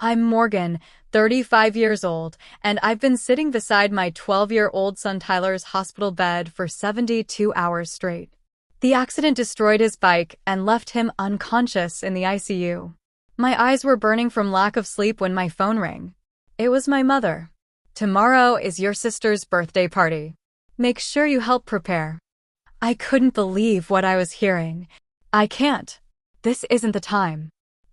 I'm Morgan, 35 years old, and I've been sitting beside my 12-year-old son Tyler's hospital bed for 72 hours straight. The accident destroyed his bike and left him unconscious in the ICU. My eyes were burning from lack of sleep when my phone rang. It was my mother. "Tomorrow is your sister's birthday party. Make sure you help prepare." I couldn't believe what I was hearing. "I can't. This isn't the time."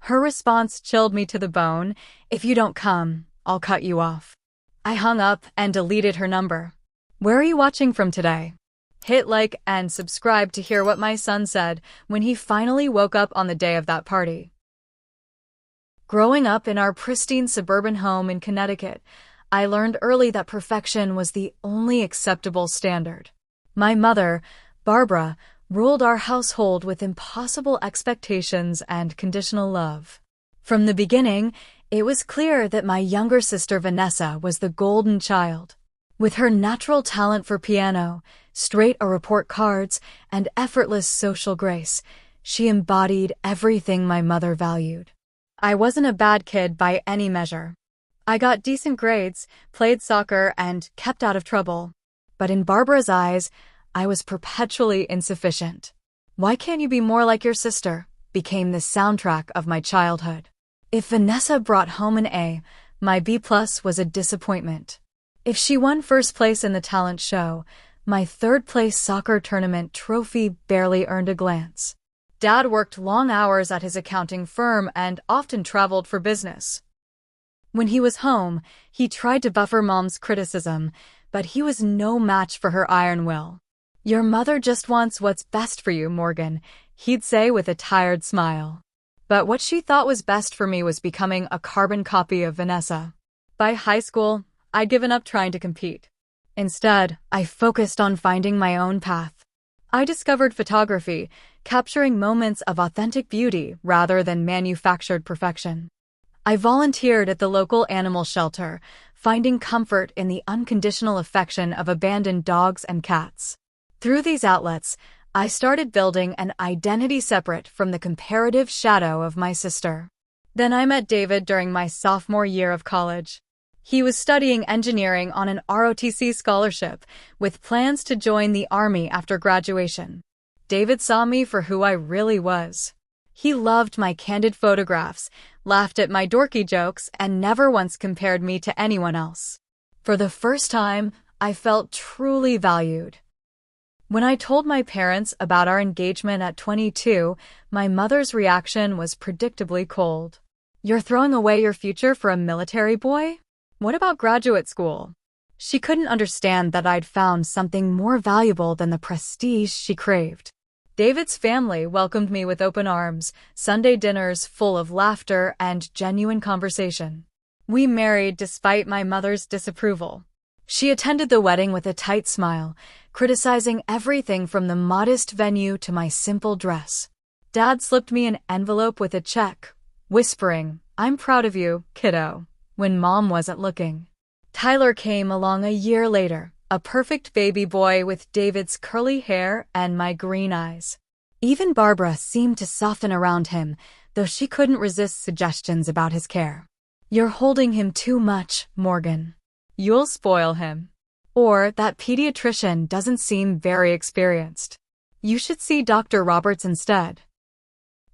Her response chilled me to the bone. "If you don't come, I'll cut you off." I hung up and deleted her number. "Where are you watching from today?" Hit like and subscribe to hear what my son said when he finally woke up on the day of that party. Growing up in our pristine suburban home in Connecticut, I learned early that perfection was the only acceptable standard. My mother, Barbara, ruled our household with impossible expectations and conditional love. From the beginning, it was clear that my younger sister Vanessa was the golden child. With her natural talent for piano, straight A report cards, and effortless social grace, she embodied everything my mother valued. I wasn't a bad kid by any measure. I got decent grades, played soccer, and kept out of trouble. But in Barbara's eyes, I was perpetually insufficient. "Why can't you be more like your sister?" became the soundtrack of my childhood. If Vanessa brought home an A, my B+ was a disappointment. If she won first place in the talent show, my third-place soccer tournament trophy barely earned a glance. Dad worked long hours at his accounting firm and often traveled for business. When he was home, he tried to buffer Mom's criticism, but he was no match for her iron will. "Your mother just wants what's best for you, Morgan," he'd say with a tired smile. But what she thought was best for me was becoming a carbon copy of Vanessa. By high school, I'd given up trying to compete. Instead, I focused on finding my own path. I discovered photography, capturing moments of authentic beauty rather than manufactured perfection. I volunteered at the local animal shelter, finding comfort in the unconditional affection of abandoned dogs and cats. Through these outlets, I started building an identity separate from the comparative shadow of my sister. Then I met David during my sophomore year of college. He was studying engineering on an ROTC scholarship, with plans to join the Army after graduation. David saw me for who I really was. He loved my candid photographs, laughed at my dorky jokes, and never once compared me to anyone else. For the first time, I felt truly valued. When I told my parents about our engagement at 22, my mother's reaction was predictably cold. "You're throwing away your future for a military boy? What about graduate school?" She couldn't understand that I'd found something more valuable than the prestige she craved. David's family welcomed me with open arms, Sunday dinners full of laughter and genuine conversation. We married despite my mother's disapproval. She attended the wedding with a tight smile, criticizing everything from the modest venue to my simple dress. Dad slipped me an envelope with a check, whispering, "I'm proud of you, kiddo," when Mom wasn't looking. Tyler came along a year later, a perfect baby boy with David's curly hair and my green eyes. Even Barbara seemed to soften around him, though she couldn't resist suggestions about his care. "You're holding him too much, Morgan. You'll spoil him." Or, "That pediatrician doesn't seem very experienced. You should see Dr. Roberts instead."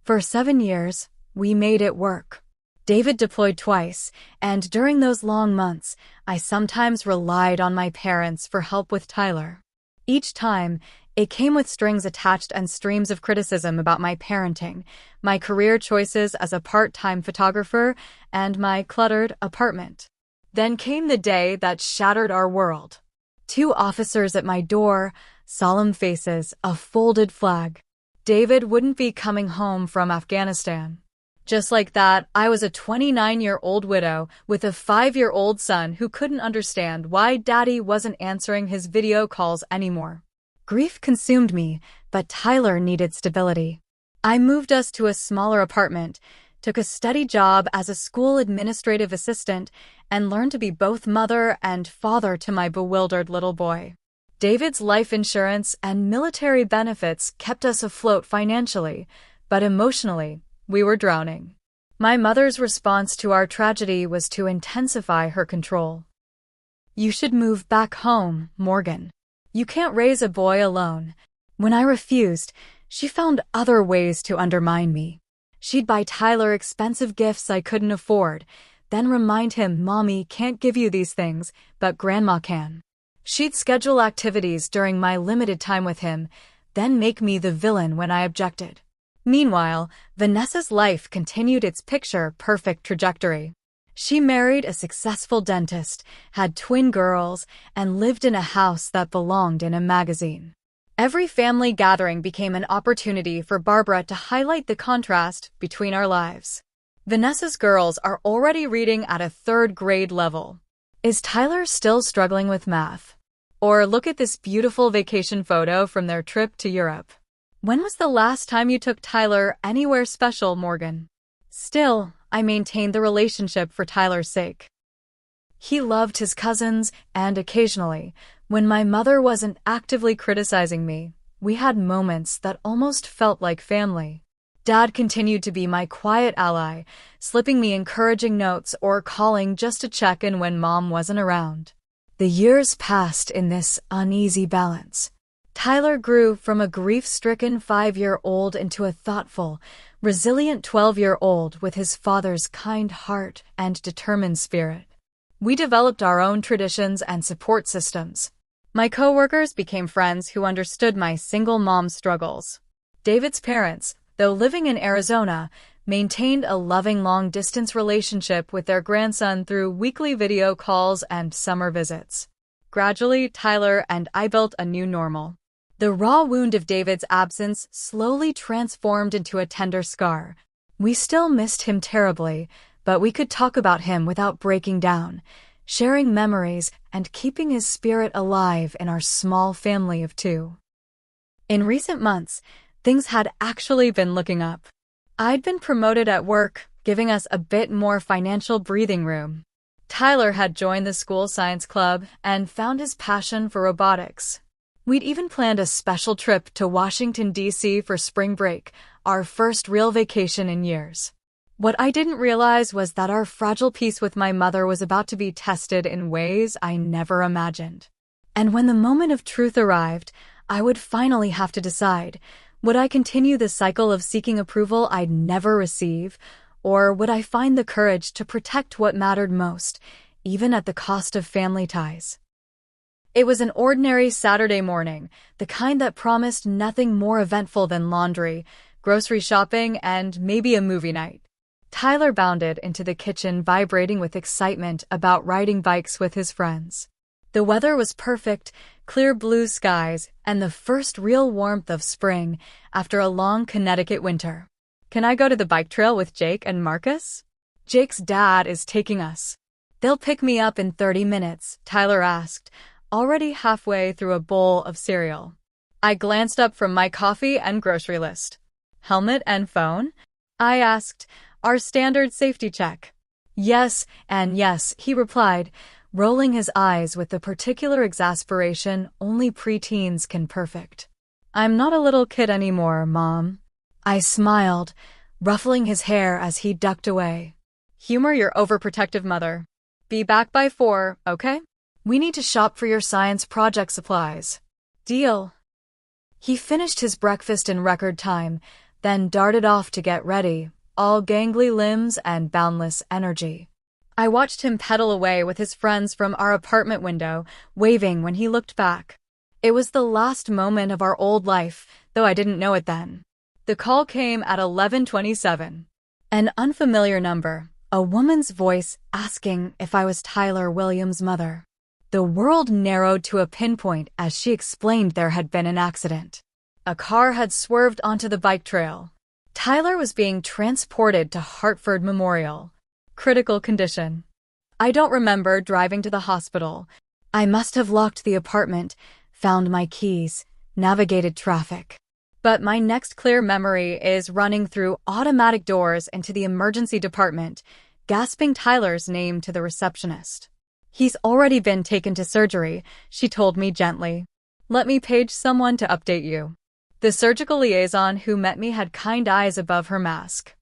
For 7 years, we made it work. David deployed twice, and during those long months, I sometimes relied on my parents for help with Tyler. Each time, it came with strings attached and streams of criticism about my parenting, my career choices as a part-time photographer, and my cluttered apartment. Then came the day that shattered our world. 2 officers at my door, solemn faces, a folded flag. David wouldn't be coming home from Afghanistan. Just like that, I was a 29-year-old widow with a 5-year-old son who couldn't understand why Daddy wasn't answering his video calls anymore. Grief consumed me, but Tyler needed stability. I moved us to a smaller apartment, took a steady job as a school administrative assistant, and learned to be both mother and father to my bewildered little boy. David's life insurance and military benefits kept us afloat financially, but emotionally, we were drowning. My mother's response to our tragedy was to intensify her control. "You should move back home, Morgan. You can't raise a boy alone." When I refused, she found other ways to undermine me. She'd buy Tyler expensive gifts I couldn't afford, then remind him Mommy can't give you these things, but Grandma can. She'd schedule activities during my limited time with him, then make me the villain when I objected. Meanwhile, Vanessa's life continued its picture-perfect trajectory. She married a successful dentist, had twin girls, and lived in a house that belonged in a magazine. Every family gathering became an opportunity for Barbara to highlight the contrast between our lives. Vanessa's girls are already reading at a third-grade level. Is Tyler still struggling with math? Or look at this beautiful vacation photo from their trip to Europe. When was the last time you took Tyler anywhere special, Morgan? Still, I maintained the relationship for Tyler's sake. He loved his cousins, and occasionally, when my mother wasn't actively criticizing me, we had moments that almost felt like family. Dad continued to be my quiet ally, slipping me encouraging notes or calling just to check in when Mom wasn't around. The years passed in this uneasy balance. Tyler grew from a grief-stricken 5-year-old into a thoughtful, resilient 12-year-old with his father's kind heart and determined spirit. We developed our own traditions and support systems. My coworkers became friends who understood my single mom struggles. David's parents, though living in Arizona, maintained a loving long-distance relationship with their grandson through weekly video calls and summer visits. Gradually, Tyler and I built a new normal. The raw wound of David's absence slowly transformed into a tender scar. We still missed him terribly, but we could talk about him without breaking down, sharing memories and keeping his spirit alive in our small family of 2. In recent months, things had actually been looking up. I'd been promoted at work, giving us a bit more financial breathing room. Tyler had joined the school science club and found his passion for robotics. We'd even planned a special trip to Washington, D.C. for spring break, our first real vacation in years. What I didn't realize was that our fragile peace with my mother was about to be tested in ways I never imagined. And when the moment of truth arrived, I would finally have to decide, would I continue the cycle of seeking approval I'd never receive, or would I find the courage to protect what mattered most, even at the cost of family ties? It was an ordinary Saturday morning, the kind that promised nothing more eventful than laundry, grocery shopping, and maybe a movie night. Tyler bounded into the kitchen, vibrating with excitement about riding bikes with his friends. The weather was perfect, clear blue skies, and the first real warmth of spring after a long Connecticut winter. "Can I go to the bike trail with Jake and Marcus?" "Jake's dad is taking us." "They'll pick me up in 30 minutes, Tyler asked, already halfway through a bowl of cereal. I glanced up from my coffee and grocery list. "Helmet and phone?" I asked, our standard safety check. "Yes, and yes," he replied, rolling his eyes with the particular exasperation only preteens can perfect. "I'm not a little kid anymore, Mom." I smiled, ruffling his hair as he ducked away. "Humor your overprotective mother. Be back by 4, okay? We need to shop for your science project supplies." "Deal." He finished his breakfast in record time, then darted off to get ready, all gangly limbs and boundless energy. I watched him pedal away with his friends from our apartment window, waving when he looked back. It was the last moment of our old life, though I didn't know it then. The call came at 11:27. An unfamiliar number, a woman's voice asking if I was Tyler Williams' mother. The world narrowed to a pinpoint as she explained there had been an accident. A car had swerved onto the bike trail. Tyler was being transported to Hartford Memorial. Critical condition. I don't remember driving to the hospital. I must have locked the apartment, found my keys, navigated traffic. But my next clear memory is running through automatic doors into the emergency department, gasping Tyler's name to the receptionist. "He's already been taken to surgery," she told me gently. "Let me page someone to update you." The surgical liaison who met me had kind eyes above her mask.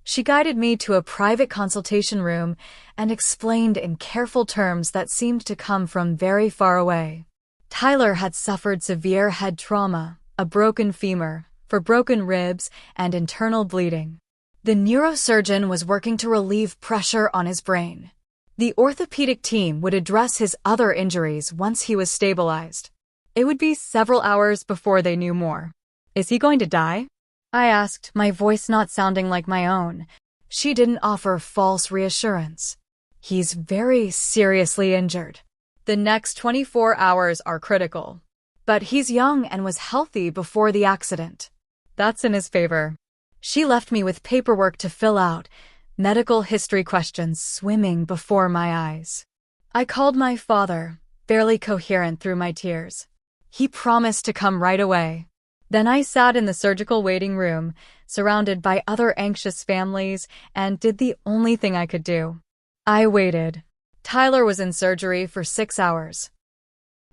She guided me to a private consultation room and explained in careful terms that seemed to come from very far away. Tyler had suffered severe head trauma, a broken femur, broken ribs, and internal bleeding. The neurosurgeon was working to relieve pressure on his brain. The orthopedic team would address his other injuries once he was stabilized. It would be several hours before they knew more. Is he going to die? I asked, my voice not sounding like my own. She didn't offer false reassurance. He's very seriously injured. The next 24 hours are critical. But he's young and was healthy before the accident. That's in his favor. She left me with paperwork to fill out, medical history questions swimming before my eyes. I called my father, barely coherent through my tears. He promised to come right away. Then I sat in the surgical waiting room, surrounded by other anxious families, and did the only thing I could do. I waited. Tyler was in surgery for 6 hours.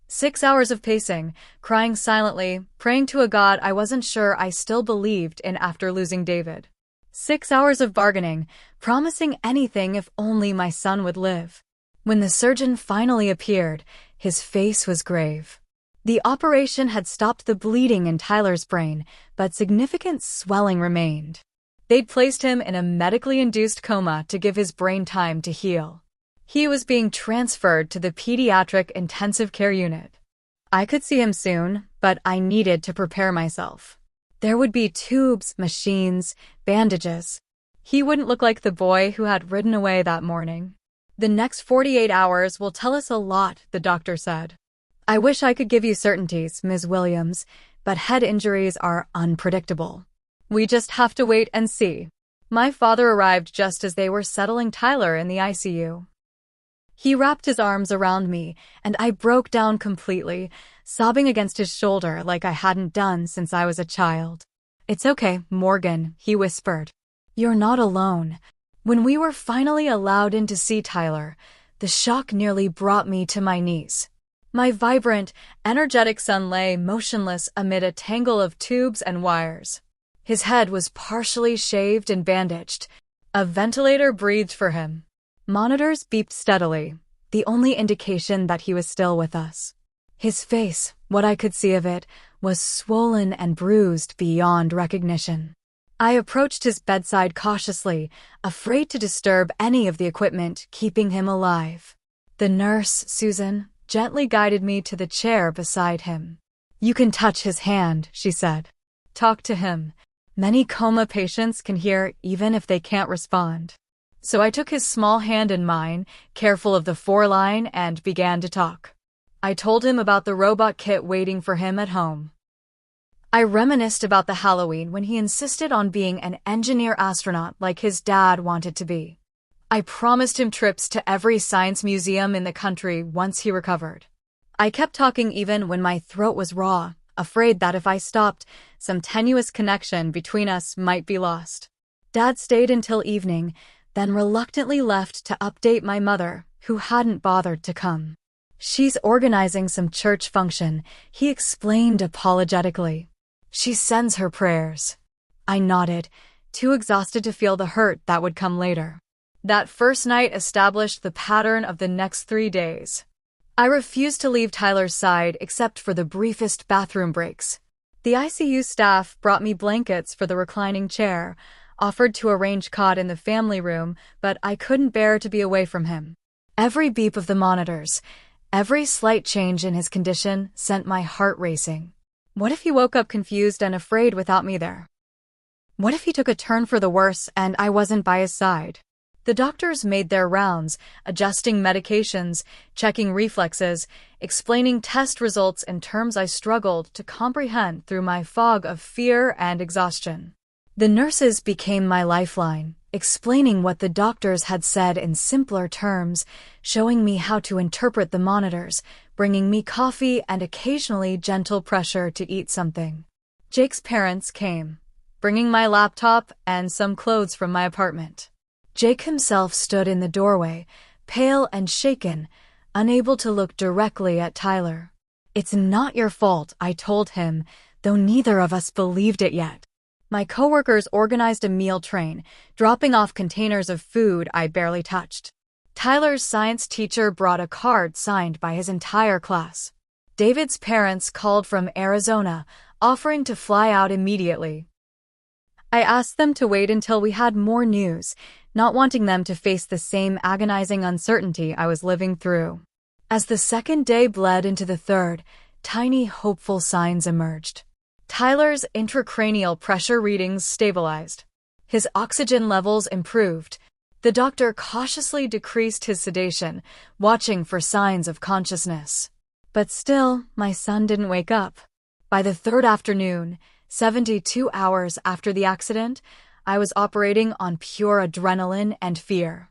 6 hours of pacing, crying silently, praying to a God I wasn't sure I still believed in after losing David. 6 hours of bargaining, promising anything if only my son would live. When the surgeon finally appeared, his face was grave. The operation had stopped the bleeding in Tyler's brain, but significant swelling remained. They'd placed him in a medically induced coma to give his brain time to heal. He was being transferred to the pediatric intensive care unit. I could see him soon, but I needed to prepare myself. There would be tubes, machines, bandages. He wouldn't look like the boy who had ridden away that morning. The next 48 hours will tell us a lot, the doctor said. I wish I could give you certainties, Ms. Williams, but head injuries are unpredictable. We just have to wait and see. My father arrived just as they were settling Tyler in the ICU. He wrapped his arms around me, and I broke down completely, sobbing against his shoulder like I hadn't done since I was a child. It's okay, Morgan, he whispered. You're not alone. When we were finally allowed in to see Tyler, the shock nearly brought me to my knees. My vibrant, energetic son lay motionless amid a tangle of tubes and wires. His head was partially shaved and bandaged. A ventilator breathed for him. Monitors beeped steadily, the only indication that he was still with us. His face, what I could see of it, was swollen and bruised beyond recognition. I approached his bedside cautiously, afraid to disturb any of the equipment keeping him alive. The nurse, Susan, gently guided me to the chair beside him. You can touch his hand, she said. Talk to him. Many coma patients can hear even if they can't respond. So I took his small hand in mine, careful of the foreline, and began to talk. I told him about the robot kit waiting for him at home. I reminisced about the Halloween when he insisted on being an engineer astronaut like his dad wanted to be. I promised him trips to every science museum in the country once he recovered. I kept talking even when my throat was raw, afraid that if I stopped, some tenuous connection between us might be lost. Dad stayed until evening, then reluctantly left to update my mother, who hadn't bothered to come. She's organizing some church function, he explained apologetically. She sends her prayers. I nodded, too exhausted to feel the hurt that would come later. That first night established the pattern of the next 3 days. I refused to leave Tyler's side except for the briefest bathroom breaks. The ICU staff brought me blankets for the reclining chair, offered to arrange cot in the family room, but I couldn't bear to be away from him. Every beep of the monitors, every slight change in his condition sent my heart racing. What if he woke up confused and afraid without me there? What if he took a turn for the worse and I wasn't by his side? The doctors made their rounds, adjusting medications, checking reflexes, explaining test results in terms I struggled to comprehend through my fog of fear and exhaustion. The nurses became my lifeline, explaining what the doctors had said in simpler terms, showing me how to interpret the monitors, bringing me coffee and occasionally gentle pressure to eat something. Jake's parents came, bringing my laptop and some clothes from my apartment. Jake himself stood in the doorway, pale and shaken, unable to look directly at Tyler. It's not your fault, I told him, though neither of us believed it yet. My coworkers organized a meal train, dropping off containers of food I barely touched. Tyler's science teacher brought a card signed by his entire class. David's parents called from Arizona, offering to fly out immediately. I asked them to wait until we had more news, not wanting them to face the same agonizing uncertainty I was living through. As the second day bled into the third, tiny hopeful signs emerged. Tyler's intracranial pressure readings stabilized. His oxygen levels improved. The doctor cautiously decreased his sedation, watching for signs of consciousness. But still, my son didn't wake up. By the third afternoon, 72 hours after the accident, I was operating on pure adrenaline and fear.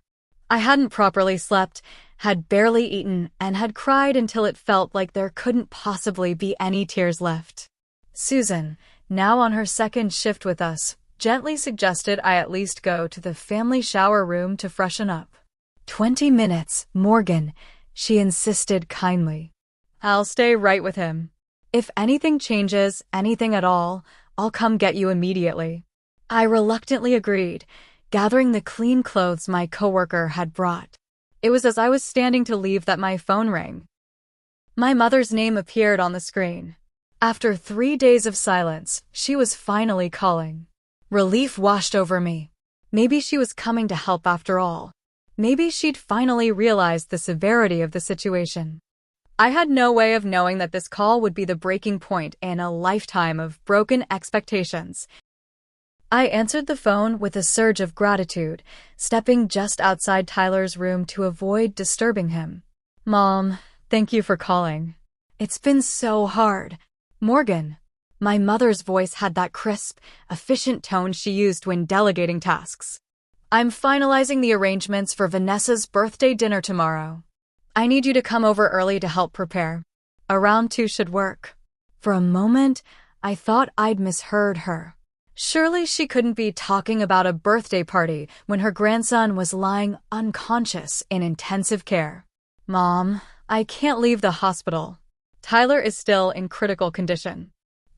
I hadn't properly slept, had barely eaten, and had cried until it felt like there couldn't possibly be any tears left. Susan, now on her second shift with us, gently suggested I at least go to the family shower room to freshen up. 20 minutes, Morgan, she insisted kindly. I'll stay right with him. If anything changes, anything at all, I'll come get you immediately. I reluctantly agreed, gathering the clean clothes my coworker had brought. It was as I was standing to leave that my phone rang. My mother's name appeared on the screen. After 3 days of silence, she was finally calling. Relief washed over me. Maybe she was coming to help after all. Maybe she'd finally realized the severity of the situation. I had no way of knowing that this call would be the breaking point in a lifetime of broken expectations. I answered the phone with a surge of gratitude, stepping just outside Tyler's room to avoid disturbing him. Mom, thank you for calling. It's been so hard. Morgan. My mother's voice had that crisp, efficient tone she used when delegating tasks. I'm finalizing the arrangements for Vanessa's birthday dinner tomorrow. I need you to come over early to help prepare. Around 2 should work. For a moment, I thought I'd misheard her. Surely she couldn't be talking about a birthday party when her grandson was lying unconscious in intensive care. Mom, I can't leave the hospital. Tyler is still in critical condition.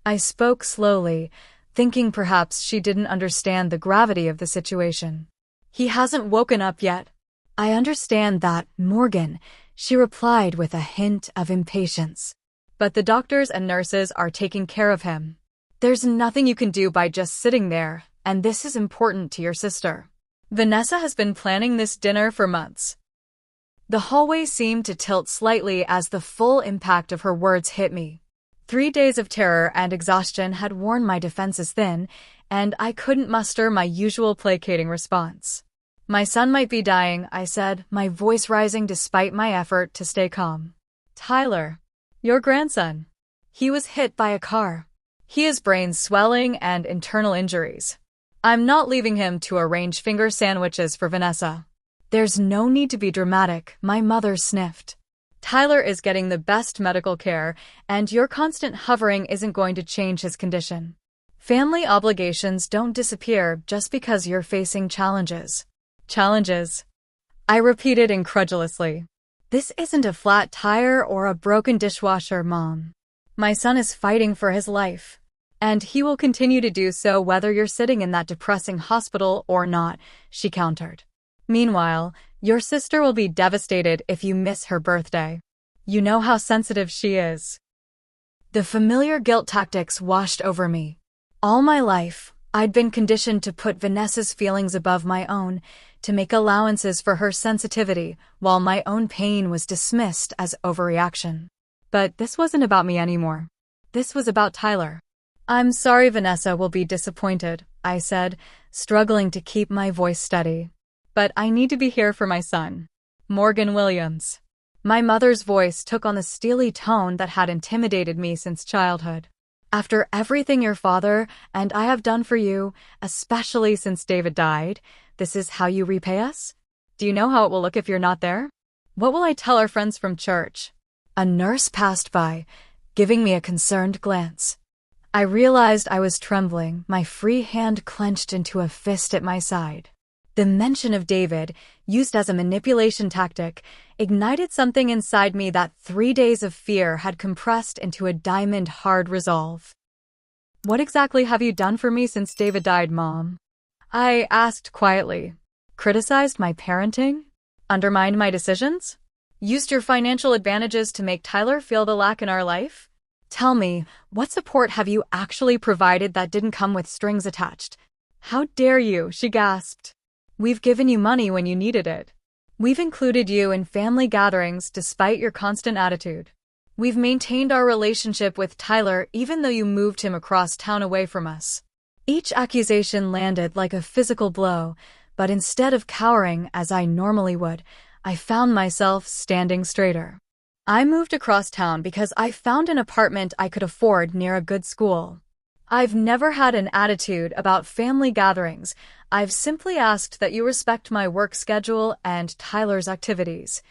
I spoke slowly, thinking perhaps she didn't understand the gravity of the situation. He hasn't woken up yet. I understand that, Morgan, she replied with a hint of impatience. But the doctors and nurses are taking care of him. There's nothing you can do by just sitting there, and this is important to your sister. Vanessa has been planning this dinner for months. The hallway seemed to tilt slightly as the full impact of her words hit me. 3 days of terror and exhaustion had worn my defenses thin, and I couldn't muster my usual placating response. My son might be dying, I said, my voice rising despite my effort to stay calm. Tyler, your grandson. He was hit by a car. He has brain swelling and internal injuries. I'm not leaving him to arrange finger sandwiches for Vanessa. There's no need to be dramatic, my mother sniffed. Tyler is getting the best medical care, and your constant hovering isn't going to change his condition. Family obligations don't disappear just because you're facing challenges. Challenges? I repeated incredulously. This isn't a flat tire or a broken dishwasher, Mom. My son is fighting for his life. And he will continue to do so whether you're sitting in that depressing hospital or not, she countered. Meanwhile, your sister will be devastated if you miss her birthday. You know how sensitive she is. The familiar guilt tactics washed over me. All my life, I'd been conditioned to put Vanessa's feelings above my own, to make allowances for her sensitivity, while my own pain was dismissed as overreaction. But this wasn't about me anymore. This was about Tyler. I'm sorry Vanessa will be disappointed, I said, struggling to keep my voice steady. But I need to be here for my son. Morgan Williams. My mother's voice took on the steely tone that had intimidated me since childhood. After everything your father and I have done for you, especially since David died, this is how you repay us? Do you know how it will look if you're not there? What will I tell our friends from church? A nurse passed by, giving me a concerned glance. I realized I was trembling, my free hand clenched into a fist at my side. The mention of David, used as a manipulation tactic, ignited something inside me that 3 days of fear had compressed into a diamond-hard resolve. What exactly have you done for me since David died, Mom? I asked quietly. Criticized my parenting? Undermined my decisions? Used your financial advantages to make Tyler feel the lack in our life? Tell me, what support have you actually provided that didn't come with strings attached? How dare you, she gasped. We've given you money when you needed it. We've included you in family gatherings despite your constant attitude. We've maintained our relationship with Tyler even though you moved him across town away from us. Each accusation landed like a physical blow, but instead of cowering as I normally would, I found myself standing straighter. I moved across town because I found an apartment I could afford near a good school. I've never had an attitude about family gatherings. I've simply asked that you respect my work schedule and Tyler's activities.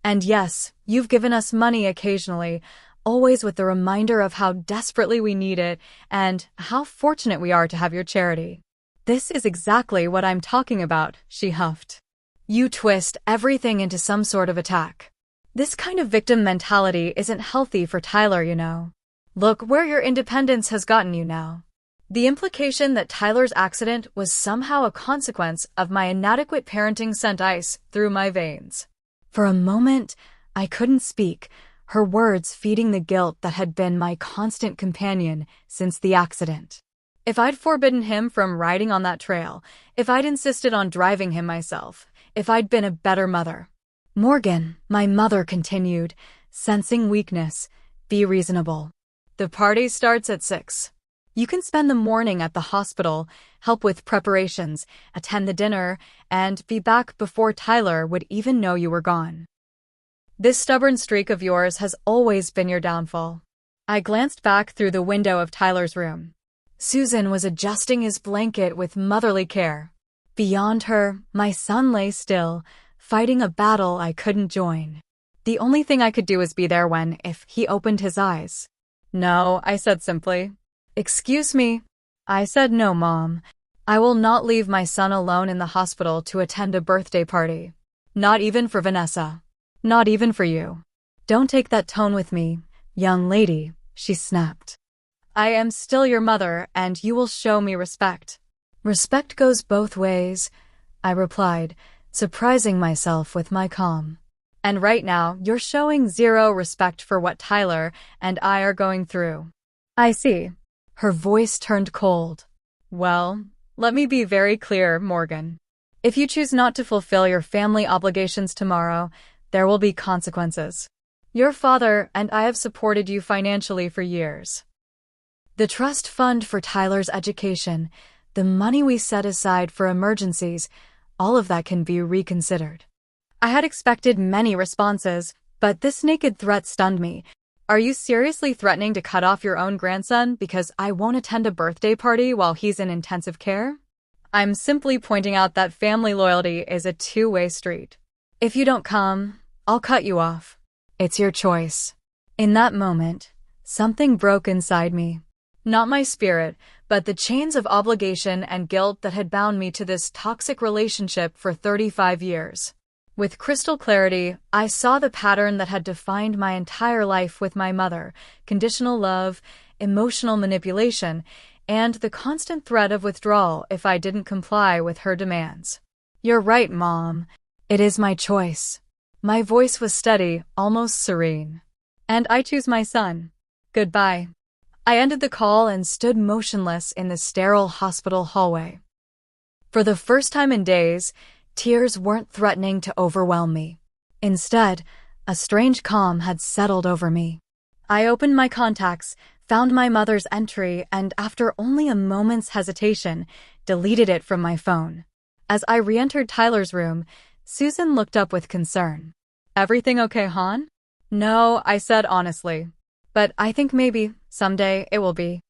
And yes, you've given us money occasionally, always with the reminder of how desperately we need it and how fortunate we are to have your charity. This is exactly what I'm talking about, she huffed. You twist everything into some sort of attack. This kind of victim mentality isn't healthy for Tyler, you know. Look where your independence has gotten you now. The implication that Tyler's accident was somehow a consequence of my inadequate parenting sent ice through my veins. For a moment, I couldn't speak, her words feeding the guilt that had been my constant companion since the accident. If I'd forbidden him from riding on that trail, if I'd insisted on driving him myself, if I'd been a better mother. Morgan, my mother continued, sensing weakness, be reasonable. The party starts at 6. You can spend the morning at the hospital, help with preparations, attend the dinner, and be back before Tyler would even know you were gone. This stubborn streak of yours has always been your downfall. I glanced back through the window of Tyler's room. Susan was adjusting his blanket with motherly care. Beyond her, my son lay still, fighting a battle I couldn't join. The only thing I could do was be there when, if he opened his eyes. No, I said simply. Excuse me. I said no, Mom. I will not leave my son alone in the hospital to attend a birthday party. Not even for Vanessa. Not even for you. Don't take that tone with me, young lady, she snapped. I am still your mother, and you will show me respect. Respect goes both ways, I replied, surprising myself with my calm. And right now, you're showing zero respect for what Tyler and I are going through. I see. Her voice turned cold. Well, let me be very clear, Morgan. If you choose not to fulfill your family obligations tomorrow, there will be consequences. Your father and I have supported you financially for years. The trust fund for Tyler's education, the money we set aside for emergencies, all of that can be reconsidered. I had expected many responses, but this naked threat stunned me. Are you seriously threatening to cut off your own grandson because I won't attend a birthday party while he's in intensive care? I'm simply pointing out that family loyalty is a two-way street. If you don't come, I'll cut you off. It's your choice. In that moment, something broke inside me. Not my spirit, but the chains of obligation and guilt that had bound me to this toxic relationship for 35 years. With crystal clarity, I saw the pattern that had defined my entire life with my mother: conditional love, emotional manipulation, and the constant threat of withdrawal if I didn't comply with her demands. You're right, Mom. It is my choice. My voice was steady, almost serene. And I choose my son. Goodbye. I ended the call and stood motionless in the sterile hospital hallway. For the first time in days, tears weren't threatening to overwhelm me. Instead, a strange calm had settled over me. I opened my contacts, found my mother's entry, and after only a moment's hesitation, deleted it from my phone. As I re-entered Tyler's room, Susan looked up with concern. Everything okay, hon? No, I said honestly. But I think maybe, someday, it will be.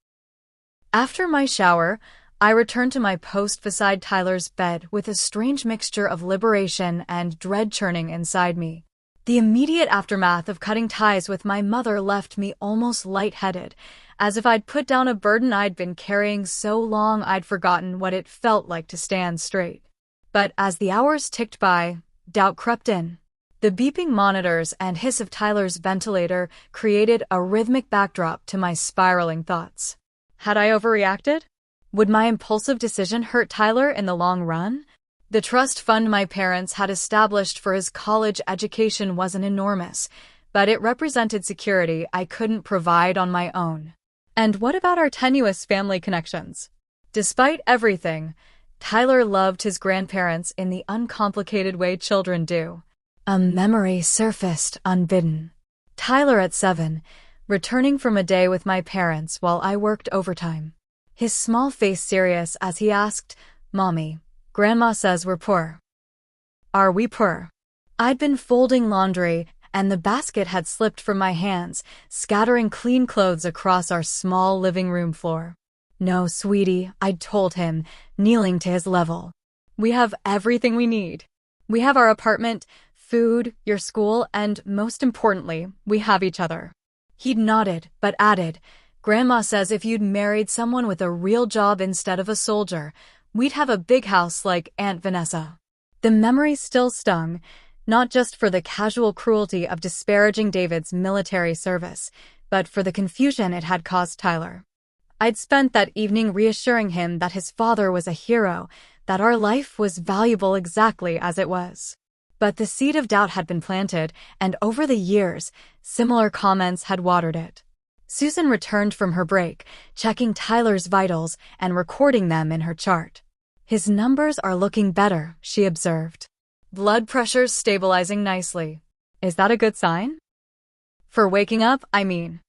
After my shower, I returned to my post beside Tyler's bed with a strange mixture of liberation and dread churning inside me. The immediate aftermath of cutting ties with my mother left me almost lightheaded, as if I'd put down a burden I'd been carrying so long I'd forgotten what it felt like to stand straight. But as the hours ticked by, doubt crept in. The beeping monitors and hiss of Tyler's ventilator created a rhythmic backdrop to my spiraling thoughts. Had I overreacted? Would my impulsive decision hurt Tyler in the long run? The trust fund my parents had established for his college education wasn't enormous, but it represented security I couldn't provide on my own. And what about our tenuous family connections? Despite everything, Tyler loved his grandparents in the uncomplicated way children do. A memory surfaced unbidden. Tyler at 7, returning from a day with my parents while I worked overtime. His small face serious as he asked, "Mommy, Grandma says we're poor. Are we poor?" I'd been folding laundry, and the basket had slipped from my hands, scattering clean clothes across our small living room floor. "No, sweetie," I'd told him, kneeling to his level. "We have everything we need. We have our apartment, food, your school, and most importantly, we have each other." He'd nodded, but added, "Grandma says if you'd married someone with a real job instead of a soldier, we'd have a big house like Aunt Vanessa." The memory still stung, not just for the casual cruelty of disparaging David's military service, but for the confusion it had caused Tyler. I'd spent that evening reassuring him that his father was a hero, that our life was valuable exactly as it was. But the seed of doubt had been planted, and over the years, similar comments had watered it. Susan returned from her break, checking Tyler's vitals and recording them in her chart. "His numbers are looking better," she observed. "Blood pressure's stabilizing nicely. Is that a good sign?" "For waking up, I mean."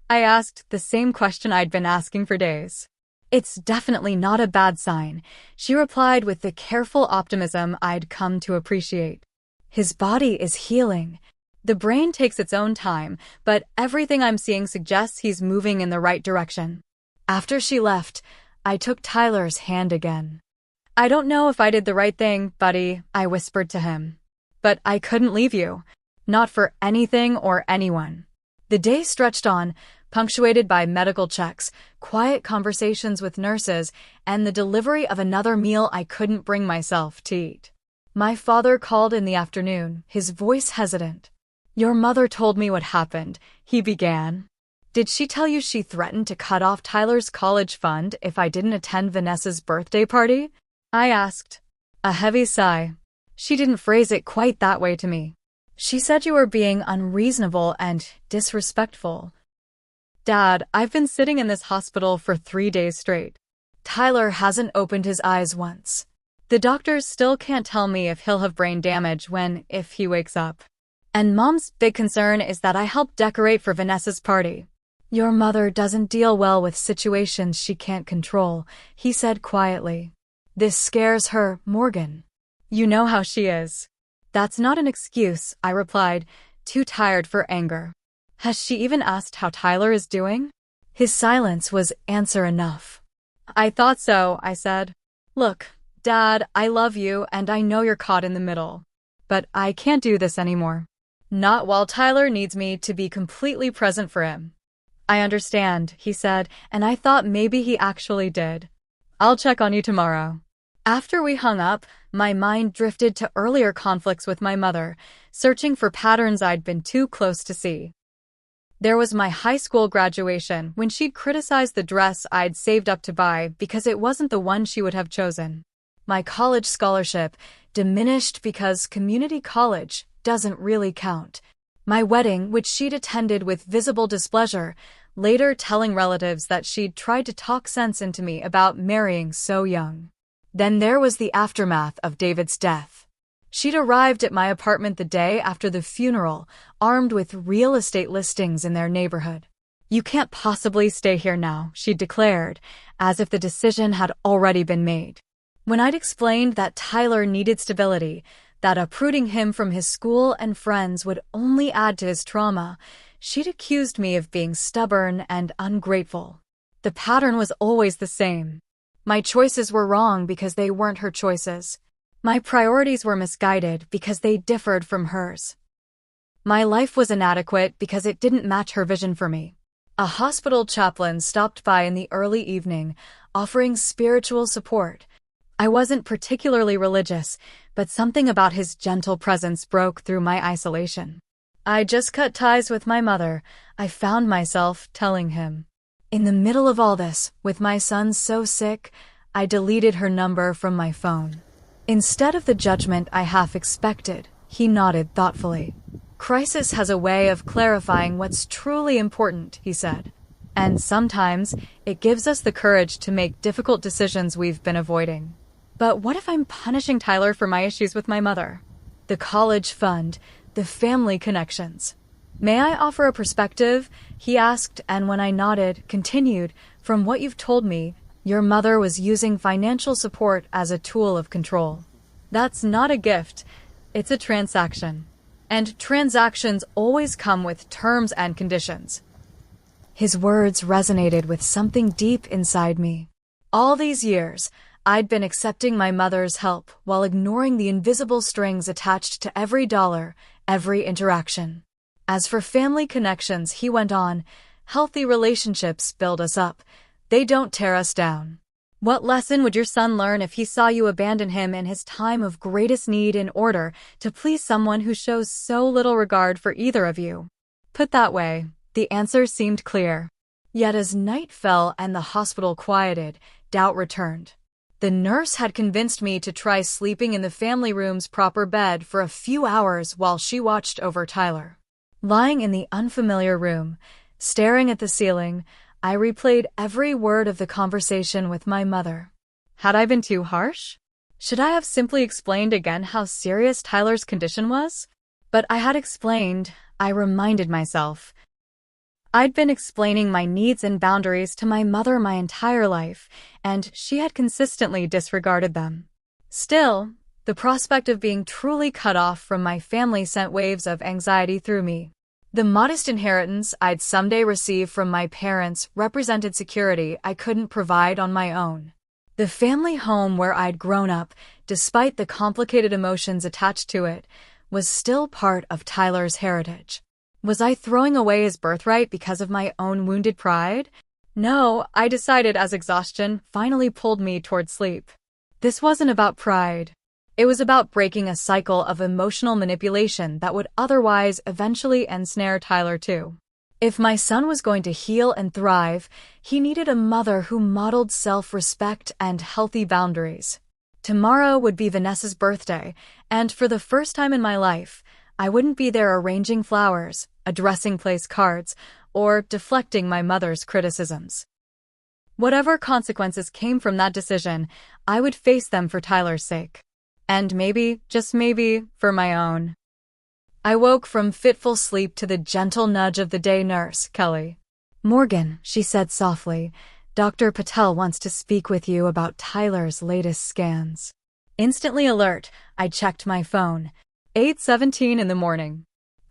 I asked the same question I'd been asking for days. "It's definitely not a bad sign," she replied with the careful optimism I'd come to appreciate. "His body is healing. The brain takes its own time, but everything I'm seeing suggests he's moving in the right direction." After she left, I took Tyler's hand again. "I don't know if I did the right thing, buddy," I whispered to him. "But I couldn't leave you. Not for anything or anyone." The day stretched on, punctuated by medical checks, quiet conversations with nurses, and the delivery of another meal I couldn't bring myself to eat. My father called in the afternoon, his voice hesitant. "Your mother told me what happened," he began. "Did she tell you she threatened to cut off Tyler's college fund if I didn't attend Vanessa's birthday party?" I asked. A heavy sigh. "She didn't phrase it quite that way to me. She said you were being unreasonable and disrespectful." "Dad, I've been sitting in this hospital for 3 days straight. Tyler hasn't opened his eyes once. The doctors still can't tell me if he'll have brain damage if he wakes up. And Mom's big concern is that I helped decorate for Vanessa's party." "Your mother doesn't deal well with situations she can't control," he said quietly. "This scares her, Morgan. You know how she is." "That's not an excuse," I replied, too tired for anger. "Has she even asked how Tyler is doing?" His silence was answer enough. "I thought so," I said. "Look, Dad, I love you and I know you're caught in the middle. But I can't do this anymore. Not while Tyler needs me to be completely present for him." "I understand," he said, and I thought maybe he actually did. "I'll check on you tomorrow." After we hung up, my mind drifted to earlier conflicts with my mother, searching for patterns I'd been too close to see. There was my high school graduation when she'd criticized the dress I'd saved up to buy because it wasn't the one she would have chosen. My college scholarship diminished because community college doesn't really count. My wedding, which she'd attended with visible displeasure, later telling relatives that she'd tried to talk sense into me about marrying so young. Then there was the aftermath of David's death. She'd arrived at my apartment the day after the funeral, armed with real estate listings in their neighborhood. "You can't possibly stay here now," she declared, as if the decision had already been made. When I'd explained that Tyler needed stability, that uprooting him from his school and friends would only add to his trauma, she'd accused me of being stubborn and ungrateful. The pattern was always the same. My choices were wrong because they weren't her choices. My priorities were misguided because they differed from hers. My life was inadequate because it didn't match her vision for me. A hospital chaplain stopped by in the early evening, offering spiritual support. I wasn't particularly religious, but something about his gentle presence broke through my isolation. "I just cut ties with my mother," I found myself telling him. In the middle of all this, with my son so sick, I deleted her number from my phone. Instead of the judgment I half expected, he nodded thoughtfully. "Crisis has a way of clarifying what's truly important," he said. "And sometimes it gives us the courage to make difficult decisions we've been avoiding." But what if I'm punishing Tyler for my issues with my mother? The college fund, the family connections. "May I offer a perspective?" he asked, and when I nodded, continued, "From what you've told me, your mother was using financial support as a tool of control. That's not a gift, it's a transaction. And transactions always come with terms and conditions." His words resonated with something deep inside me. All these years, I'd been accepting my mother's help while ignoring the invisible strings attached to every dollar, every interaction. As for family connections, he went on, healthy relationships build us up. They don't tear us down. What lesson would your son learn if he saw you abandon him in his time of greatest need in order to please someone who shows so little regard for either of you? Put that way, the answer seemed clear. Yet as night fell and the hospital quieted, doubt returned. The nurse had convinced me to try sleeping in the family room's proper bed for a few hours while she watched over Tyler. Lying in the unfamiliar room, staring at the ceiling, I replayed every word of the conversation with my mother. Had I been too harsh? Should I have simply explained again how serious Tyler's condition was? But I had explained, I reminded myself. I'd been explaining my needs and boundaries to my mother my entire life, and she had consistently disregarded them. Still, the prospect of being truly cut off from my family sent waves of anxiety through me. The modest inheritance I'd someday receive from my parents represented security I couldn't provide on my own. The family home where I'd grown up, despite the complicated emotions attached to it, was still part of Tyler's heritage. Was I throwing away his birthright because of my own wounded pride? No, I decided as exhaustion finally pulled me toward sleep. This wasn't about pride. It was about breaking a cycle of emotional manipulation that would otherwise eventually ensnare Tyler too. If my son was going to heal and thrive, he needed a mother who modeled self-respect and healthy boundaries. Tomorrow would be Vanessa's birthday, and for the first time in my life, I wouldn't be there arranging flowers, addressing place cards, or deflecting my mother's criticisms. Whatever consequences came from that decision, I would face them for Tyler's sake. And maybe, just maybe, for my own. I woke from fitful sleep to the gentle nudge of the day nurse, Kelly. "Morgan," she said softly, "Dr. Patel wants to speak with you about Tyler's latest scans." Instantly alert, I checked my phone. 8:17 in the morning.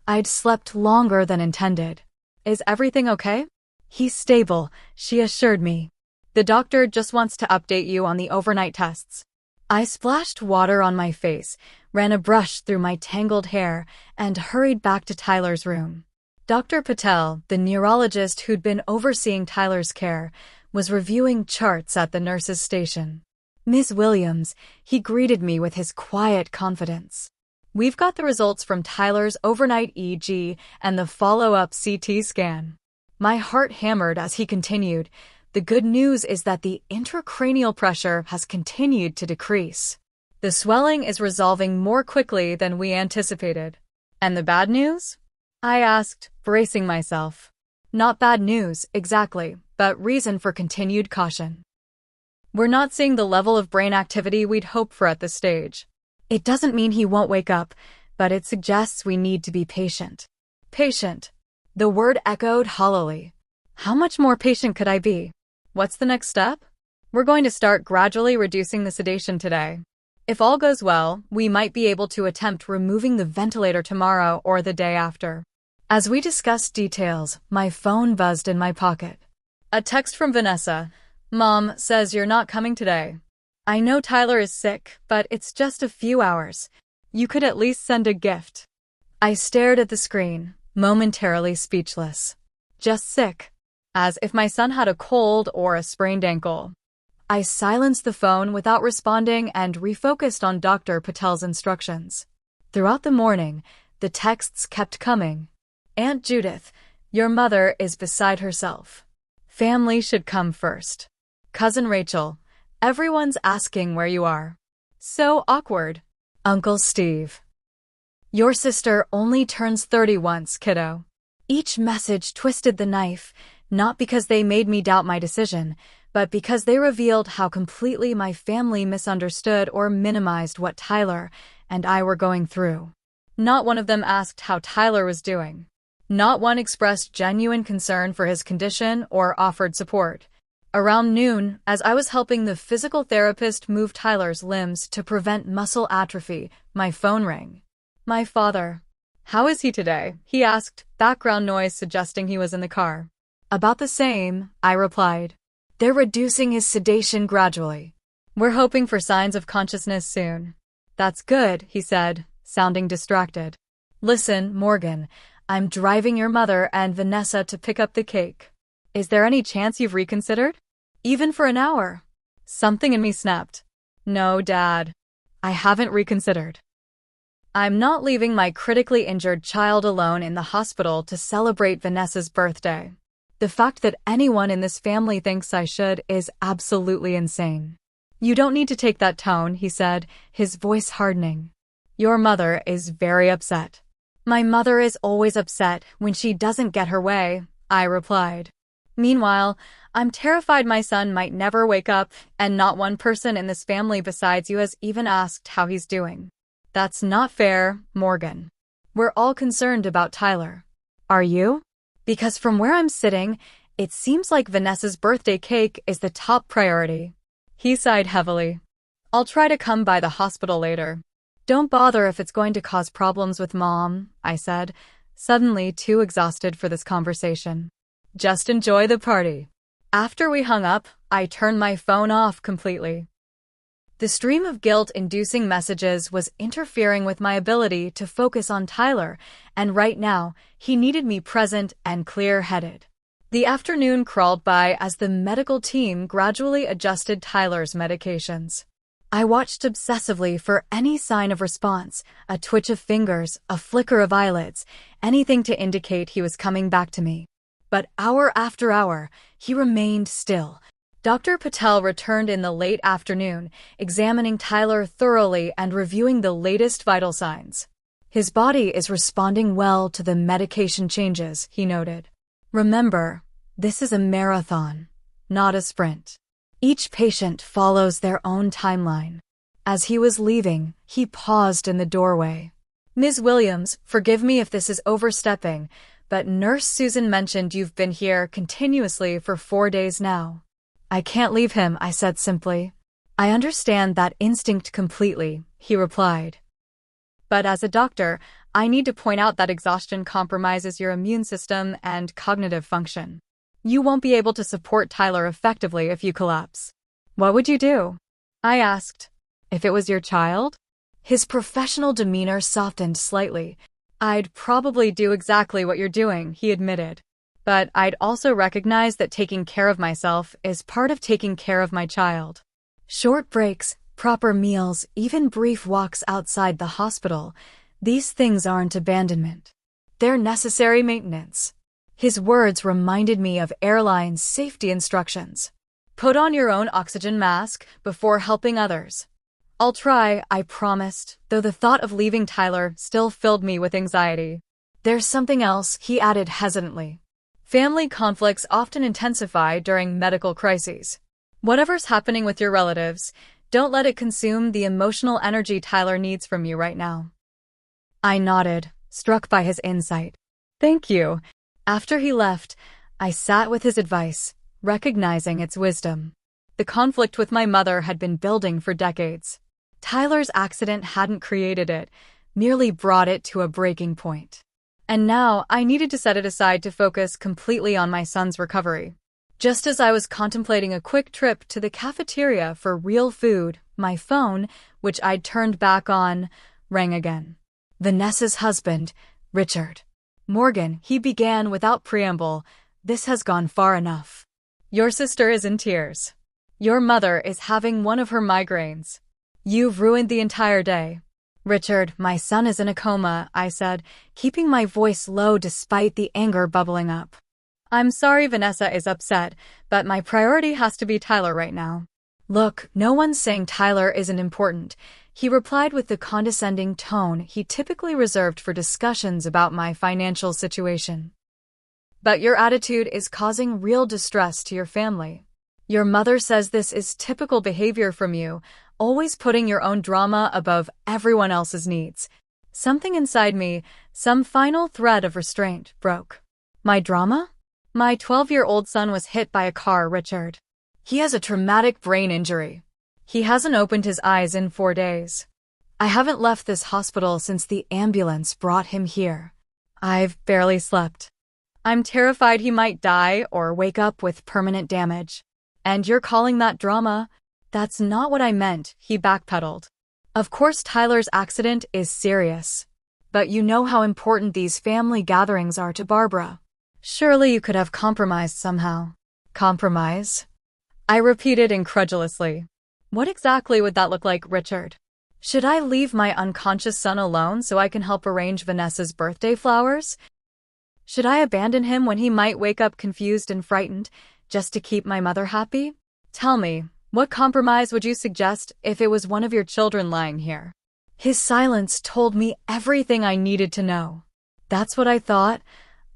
I'd slept longer than intended. "Is everything okay?" "He's stable," she assured me. "The doctor just wants to update you on the overnight tests." I splashed water on my face, ran a brush through my tangled hair, and hurried back to Tyler's room. Dr. Patel, the neurologist who'd been overseeing Tyler's care, was reviewing charts at the nurse's station. "Miss Williams," he greeted me with his quiet confidence. "We've got the results from Tyler's overnight EEG and the follow-up CT scan." My heart hammered as he continued, "The good news is that the intracranial pressure has continued to decrease. The swelling is resolving more quickly than we anticipated." "And the bad news?" I asked, bracing myself. "Not bad news, exactly, but reason for continued caution. We're not seeing the level of brain activity we'd hoped for at this stage. It doesn't mean he won't wake up, but it suggests we need to be patient." Patient. The word echoed hollowly. How much more patient could I be? What's the next step? "We're going to start gradually reducing the sedation today. If all goes well, we might be able to attempt removing the ventilator tomorrow or the day after." As we discussed details, my phone buzzed in my pocket. A text from Vanessa. "Mom says you're not coming today. I know Tyler is sick, but it's just a few hours. You could at least send a gift." I stared at the screen, momentarily speechless. Just sick. As if my son had a cold or a sprained ankle. I silenced the phone without responding and refocused on Dr. Patel's instructions. Throughout the morning, the texts kept coming. "Aunt Judith, your mother is beside herself. Family should come first. Cousin Rachel, everyone's asking where you are. So awkward. Uncle Steve. Your sister only turns 30 once, kiddo. Each message twisted the knife, not because they made me doubt my decision, but because they revealed how completely my family misunderstood or minimized what Tyler and I were going through. Not one of them asked how Tyler was doing. Not one expressed genuine concern for his condition or offered support. Around noon, as I was helping the physical therapist move Tyler's limbs to prevent muscle atrophy, my phone rang. My father. How is he today? He asked, background noise suggesting he was in the car. About the same, I replied. They're reducing his sedation gradually. We're hoping for signs of consciousness soon. That's good, he said, sounding distracted. Listen, Morgan, I'm driving your mother and Vanessa to pick up the cake. Is there any chance you've reconsidered? Even for an hour? Something in me snapped. No, Dad. I haven't reconsidered. I'm not leaving my critically injured child alone in the hospital to celebrate Vanessa's birthday. The fact that anyone in this family thinks I should is absolutely insane. You don't need to take that tone, he said, his voice hardening. Your mother is very upset. My mother is always upset when she doesn't get her way, I replied. Meanwhile, I'm terrified my son might never wake up, and not one person in this family besides you has even asked how he's doing. That's not fair, Morgan. We're all concerned about Tyler. Are you? Because from where I'm sitting, it seems like Vanessa's birthday cake is the top priority. He sighed heavily. I'll try to come by the hospital later. Don't bother if it's going to cause problems with Mom, I said, suddenly too exhausted for this conversation. Just enjoy the party. After we hung up, I turned my phone off completely. The stream of guilt-inducing messages was interfering with my ability to focus on Tyler, and right now, he needed me present and clear-headed. The afternoon crawled by as the medical team gradually adjusted Tyler's medications. I watched obsessively for any sign of response, a twitch of fingers, a flicker of eyelids, anything to indicate he was coming back to me. But hour after hour, he remained still. Dr. Patel returned in the late afternoon, examining Tyler thoroughly and reviewing the latest vital signs. His body is responding well to the medication changes, he noted. Remember, this is a marathon, not a sprint. Each patient follows their own timeline. As he was leaving, he paused in the doorway. Ms. Williams, forgive me if this is overstepping, but Nurse Susan mentioned you've been here continuously for 4 days now. I can't leave him, I said simply. I understand that instinct completely, he replied. But as a doctor, I need to point out that exhaustion compromises your immune system and cognitive function. You won't be able to support Tyler effectively if you collapse. What would you do? I asked. If it was your child? His professional demeanor softened slightly. I'd probably do exactly what you're doing, he admitted. But I'd also recognize that taking care of myself is part of taking care of my child. Short breaks, proper meals, even brief walks outside the hospital, these things aren't abandonment. They're necessary maintenance. His words reminded me of airline safety instructions. Put on your own oxygen mask before helping others. I'll try, I promised, though the thought of leaving Tyler still filled me with anxiety. There's something else, he added hesitantly. Family conflicts often intensify during medical crises. Whatever's happening with your relatives, don't let it consume the emotional energy Tyler needs from you right now. I nodded, struck by his insight. Thank you. After he left, I sat with his advice, recognizing its wisdom. The conflict with my mother had been building for decades. Tyler's accident hadn't created it, merely brought it to a breaking point. And now I needed to set it aside to focus completely on my son's recovery. Just as I was contemplating a quick trip to the cafeteria for real food, my phone, which I'd turned back on, rang again. Vanessa's husband, Richard. Morgan, he began without preamble, this has gone far enough. Your sister is in tears. Your mother is having one of her migraines. You've ruined the entire day. Richard, my son is in a coma, I said, keeping my voice low despite the anger bubbling up. I'm sorry Vanessa is upset, but my priority has to be Tyler right now. Look, no one's saying Tyler isn't important, he replied with the condescending tone he typically reserved for discussions about my financial situation. But your attitude is causing real distress to your family. Your mother says this is typical behavior from you, always putting your own drama above everyone else's needs. Something inside me, some final thread of restraint, broke. My drama? My 12-year-old son was hit by a car, Richard. He has a traumatic brain injury. He hasn't opened his eyes in 4 days. I haven't left this hospital since the ambulance brought him here. I've barely slept. I'm terrified he might die or wake up with permanent damage. And you're calling that drama? That's not what I meant, he backpedaled. Of course Tyler's accident is serious. But you know how important these family gatherings are to Barbara. Surely you could have compromised somehow. Compromise? I repeated incredulously. What exactly would that look like, Richard? Should I leave my unconscious son alone so I can help arrange Vanessa's birthday flowers? Should I abandon him when he might wake up confused and frightened, just to keep my mother happy? Tell me, what compromise would you suggest if it was one of your children lying here? His silence told me everything I needed to know. That's what I thought,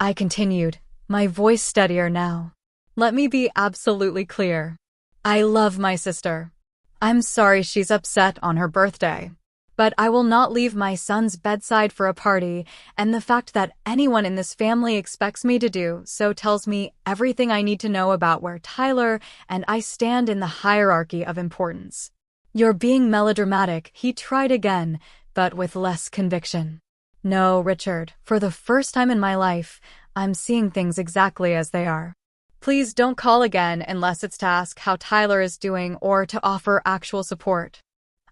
I continued, my voice steadier now. Let me be absolutely clear. I love my sister. I'm sorry she's upset on her birthday. But I will not leave my son's bedside for a party, and the fact that anyone in this family expects me to do so tells me everything I need to know about where Tyler and I stand in the hierarchy of importance. You're being melodramatic, he tried again, but with less conviction. No, Richard, for the first time in my life, I'm seeing things exactly as they are. Please don't call again unless it's to ask how Tyler is doing or to offer actual support.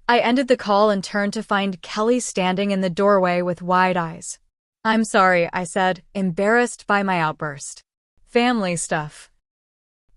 I ended the call and turned to find Kelly standing in the doorway with wide eyes. I'm sorry, I said, embarrassed by my outburst. Family stuff.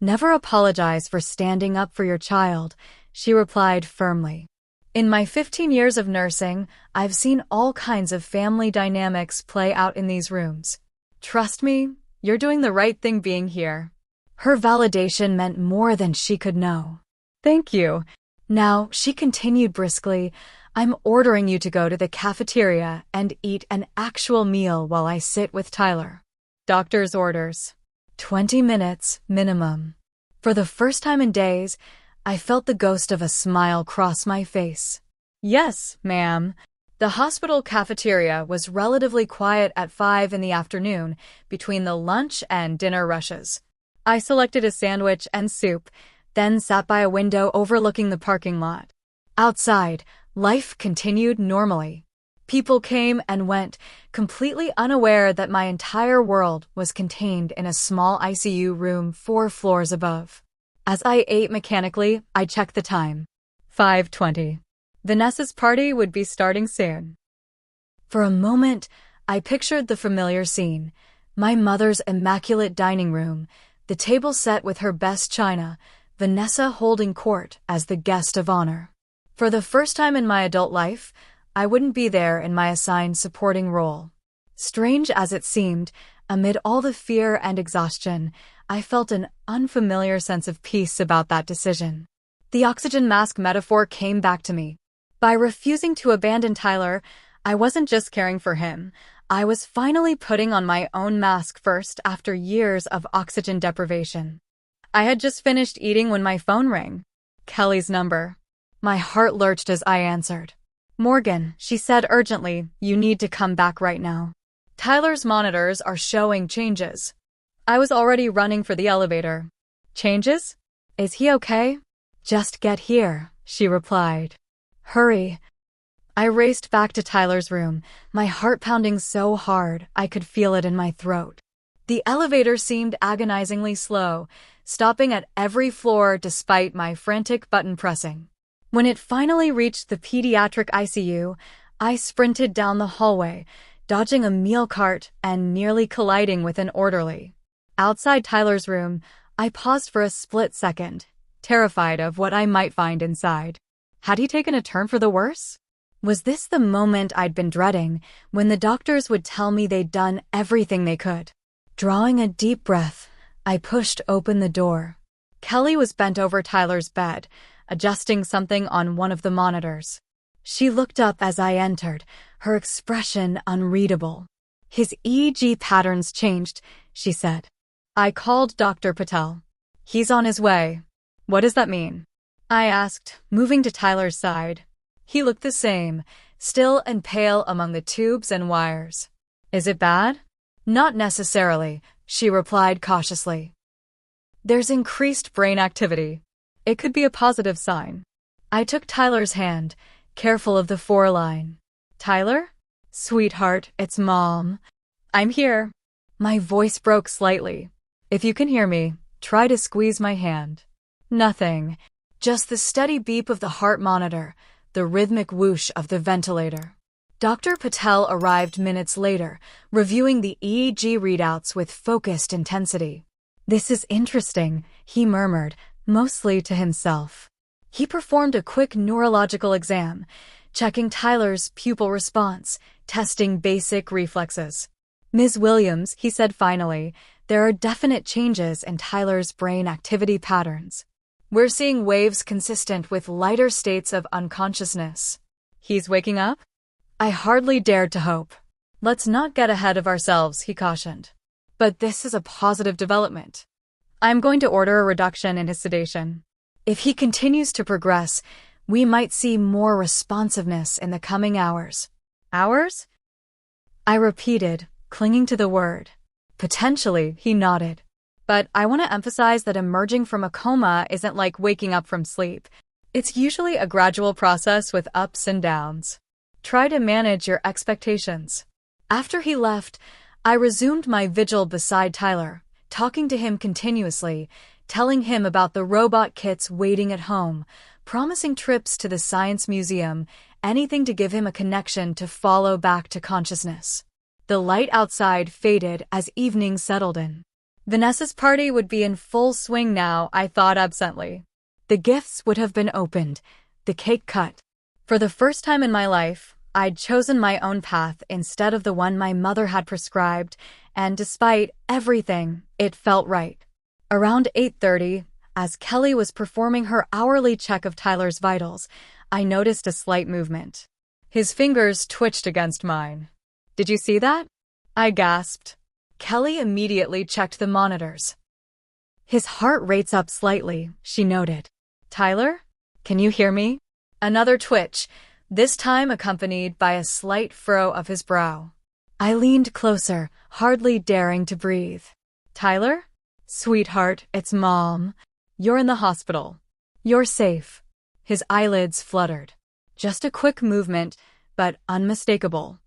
Never apologize for standing up for your child, she replied firmly. In my 15 years of nursing, I've seen all kinds of family dynamics play out in these rooms. Trust me, you're doing the right thing being here. Her validation meant more than she could know. Thank you. Now, she continued briskly, I'm ordering you to go to the cafeteria and eat an actual meal while I sit with Tyler. Doctor's orders. 20 minutes, minimum. For the first time in days, I felt the ghost of a smile cross my face. Yes, ma'am. The hospital cafeteria was relatively quiet at 5 in the afternoon, between the lunch and dinner rushes. I selected a sandwich and soup, then sat by a window overlooking the parking lot. Outside, life continued normally. People came and went, completely unaware that my entire world was contained in a small ICU room 4 floors above. As I ate mechanically, I checked the time. 5:20. Vanessa's party would be starting soon. For a moment, I pictured the familiar scene, my mother's immaculate dining room, the table set with her best china, Vanessa holding court as the guest of honor. For the first time in my adult life, I wouldn't be there in my assigned supporting role. Strange as it seemed, amid all the fear and exhaustion, I felt an unfamiliar sense of peace about that decision. The oxygen mask metaphor came back to me. By refusing to abandon Tyler, I wasn't just caring for him. I was finally putting on my own mask first after years of oxygen deprivation. I had just finished eating when my phone rang. Kelly's number. My heart lurched as I answered. Morgan, she said urgently, you need to come back right now. Tyler's monitors are showing changes. I was already running for the elevator. Changes? Is he okay? Just get here, she replied. Hurry. I raced back to Tyler's room, my heart pounding so hard I could feel it in my throat. The elevator seemed agonizingly slow, stopping at every floor despite my frantic button pressing. When it finally reached the pediatric ICU, I sprinted down the hallway, dodging a meal cart and nearly colliding with an orderly. Outside Tyler's room, I paused for a split second, terrified of what I might find inside. Had he taken a turn for the worse? Was this the moment I'd been dreading, when the doctors would tell me they'd done everything they could? Drawing a deep breath, I pushed open the door. Kelly was bent over Tyler's bed, adjusting something on one of the monitors. She looked up as I entered, her expression unreadable. "His EEG patterns changed," she said. "I called Dr. Patel. He's on his way." "What does that mean?" I asked, moving to Tyler's side. He looked the same, still and pale among the tubes and wires. "Is it bad?" "Not necessarily," she replied cautiously. "There's increased brain activity. It could be a positive sign." I took Tyler's hand, careful of the foreline. "Tyler? Sweetheart, it's Mom. I'm here." My voice broke slightly. "If you can hear me, try to squeeze my hand." Nothing. Just the steady beep of the heart monitor, the rhythmic whoosh of the ventilator. Dr. Patel arrived minutes later, reviewing the EEG readouts with focused intensity. "This is interesting," he murmured, mostly to himself. He performed a quick neurological exam, checking Tyler's pupil response, testing basic reflexes. "Ms. Williams," he said finally, "there are definite changes in Tyler's brain activity patterns. We're seeing waves consistent with lighter states of unconsciousness." "He's waking up?" I hardly dared to hope. "Let's not get ahead of ourselves," he cautioned. "But this is a positive development. I'm going to order a reduction in his sedation. If he continues to progress, we might see more responsiveness in the coming hours." "Hours?" I repeated, clinging to the word. "Potentially," he nodded. "But I want to emphasize that emerging from a coma isn't like waking up from sleep. It's usually a gradual process with ups and downs. Try to manage your expectations." After he left, I resumed my vigil beside Tyler, talking to him continuously, telling him about the robot kits waiting at home, promising trips to the science museum, anything to give him a connection to follow back to consciousness. The light outside faded as evening settled in. Vanessa's party would be in full swing now, I thought absently. The gifts would have been opened, the cake cut. For the first time in my life, I'd chosen my own path instead of the one my mother had prescribed, and despite everything, it felt right. Around 8:30, as Kelly was performing her hourly check of Tyler's vitals, I noticed a slight movement. His fingers twitched against mine. "Did you see that?" I gasped. Kelly immediately checked the monitors. "His heart rate's up slightly," she noted. "Tyler? Can you hear me?" Another twitch, this time accompanied by a slight furrow of his brow. I leaned closer, hardly daring to breathe. "Tyler? Sweetheart, it's Mom. You're in the hospital. You're safe." His eyelids fluttered. Just a quick movement, but unmistakable.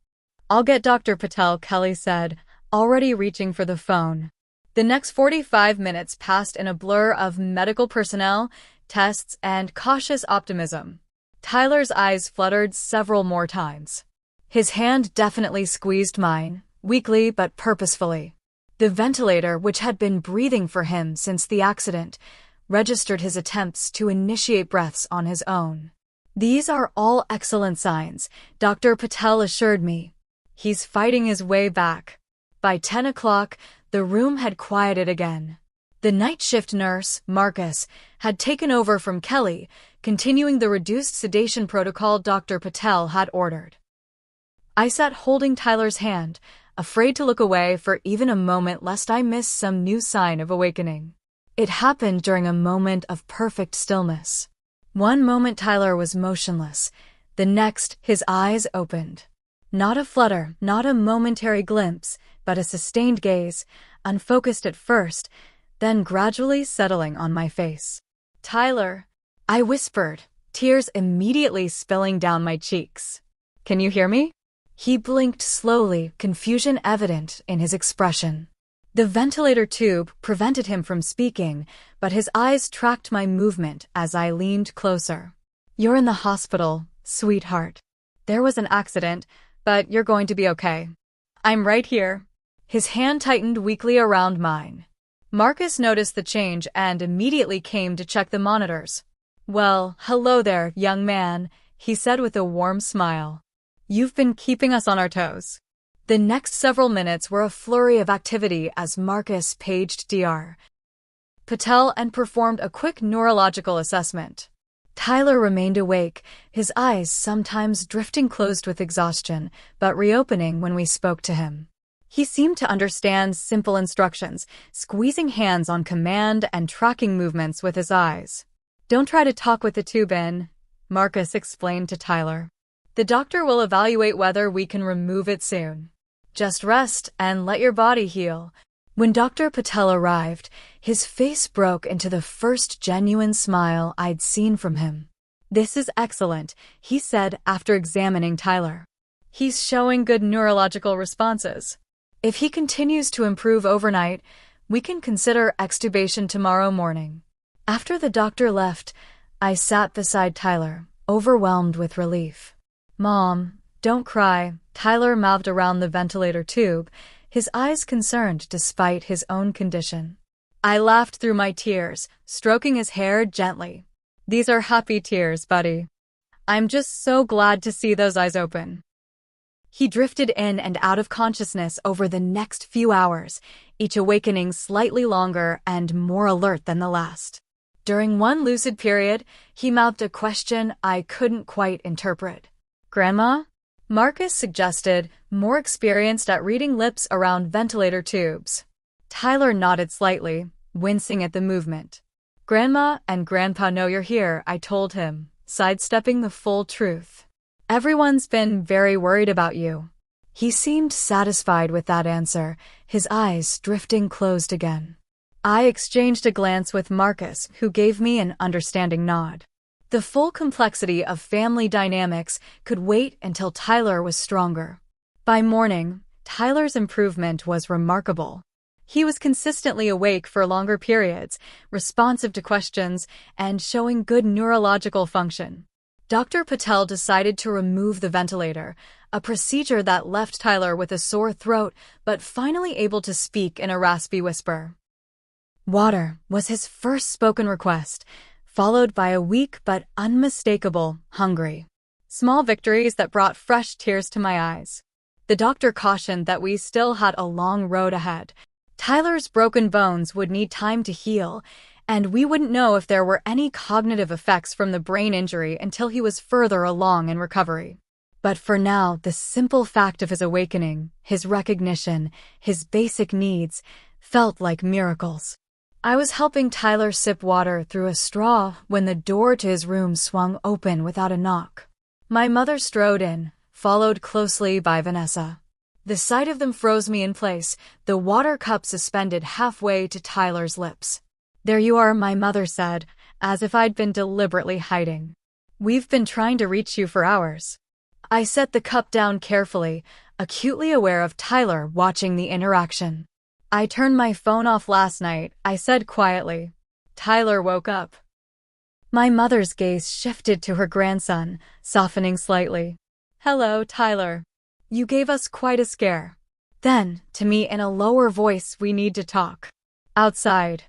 "I'll get Dr. Patel," Kelly said, already reaching for the phone. The next 45 minutes passed in a blur of medical personnel, tests, and cautious optimism. Tyler's eyes fluttered several more times. His hand definitely squeezed mine, weakly but purposefully. The ventilator, which had been breathing for him since the accident, registered his attempts to initiate breaths on his own. "These are all excellent signs," Dr. Patel assured me. "He's fighting his way back." By 10 o'clock, the room had quieted again. The night shift nurse, Marcus, had taken over from Kelly, continuing the reduced sedation protocol Dr. Patel had ordered. I sat holding Tyler's hand, afraid to look away for even a moment lest I miss some new sign of awakening. It happened during a moment of perfect stillness. One moment Tyler was motionless, the next his eyes opened. Not a flutter, not a momentary glimpse, but a sustained gaze, unfocused at first, then gradually settling on my face. "Tyler," I whispered, tears immediately spilling down my cheeks. "Can you hear me?" He blinked slowly, confusion evident in his expression. The ventilator tube prevented him from speaking, but his eyes tracked my movement as I leaned closer. "You're in the hospital, sweetheart. There was an accident, but you're going to be okay. I'm right here." His hand tightened weakly around mine. Marcus noticed the change and immediately came to check the monitors. "Well, hello there, young man," he said with a warm smile. "You've been keeping us on our toes." The next several minutes were a flurry of activity as Marcus paged Dr. Patel and performed a quick neurological assessment. Tyler remained awake, his eyes sometimes drifting closed with exhaustion, but reopening when we spoke to him. He seemed to understand simple instructions, squeezing hands on command and tracking movements with his eyes. "Don't try to talk with the tube in," Marcus explained to Tyler. "The doctor will evaluate whether we can remove it soon. Just rest and let your body heal." When Dr. Patel arrived, his face broke into the first genuine smile I'd seen from him. "This is excellent," he said after examining Tyler. "He's showing good neurological responses. If he continues to improve overnight, we can consider extubation tomorrow morning." After the doctor left, I sat beside Tyler, overwhelmed with relief. "Mom, don't cry," Tyler mouthed around the ventilator tube, his eyes concerned despite his own condition. I laughed through my tears, stroking his hair gently. "These are happy tears, buddy. I'm just so glad to see those eyes open." He drifted in and out of consciousness over the next few hours, each awakening slightly longer and more alert than the last. During one lucid period, he mouthed a question I couldn't quite interpret. "Grandma?" Marcus suggested, more experienced at reading lips around ventilator tubes. Tyler nodded slightly, wincing at the movement. "Grandma and Grandpa know you're here," I told him, sidestepping the full truth. "Everyone's been very worried about you." He seemed satisfied with that answer, his eyes drifting closed again. I exchanged a glance with Marcus, who gave me an understanding nod. The full complexity of family dynamics could wait until Tyler was stronger. By morning, Tyler's improvement was remarkable. He was consistently awake for longer periods, responsive to questions, and showing good neurological function. Dr. Patel decided to remove the ventilator, a procedure that left Tyler with a sore throat but finally able to speak in a raspy whisper. Water was his first spoken request, followed by a weak but unmistakable hungry. Small victories that brought fresh tears to my eyes. The doctor cautioned that we still had a long road ahead. Tyler's broken bones would need time to heal, and we wouldn't know if there were any cognitive effects from the brain injury until he was further along in recovery. But for now, the simple fact of his awakening, his recognition, his basic needs, felt like miracles. I was helping Tyler sip water through a straw when the door to his room swung open without a knock. My mother strode in, followed closely by Vanessa. The sight of them froze me in place, the water cup suspended halfway to Tyler's lips. "There you are," my mother said, as if I'd been deliberately hiding. "We've been trying to reach you for hours." I set the cup down carefully, acutely aware of Tyler watching the interaction. "I turned my phone off last night," I said quietly. Tyler woke up. My mother's gaze shifted to her grandson, softening slightly. "Hello, Tyler. You gave us quite a scare." Then, to me in a lower voice, "We need to talk." "Outside."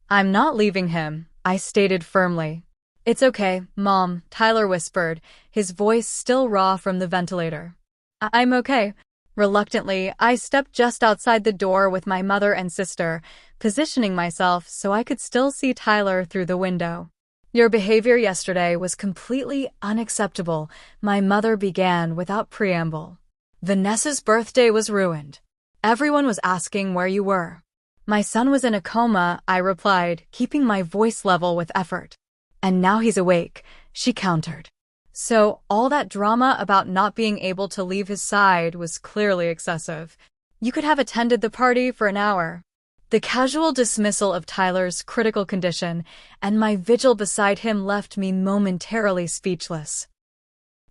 "I'm not leaving him," I stated firmly. "It's okay, Mom," Tyler whispered, his voice still raw from the ventilator. "I'm okay." Reluctantly, I stepped just outside the door with my mother and sister, positioning myself so I could still see Tyler through the window. "Your behavior yesterday was completely unacceptable," my mother began without preamble. "Vanessa's birthday was ruined. Everyone was asking where you were." "My son was in a coma," I replied, keeping my voice level with effort. "And now he's awake," she countered. So, all that drama about not being able to leave his side was clearly excessive. "You could have attended the party for an hour." The casual dismissal of Tyler's critical condition and my vigil beside him left me momentarily speechless.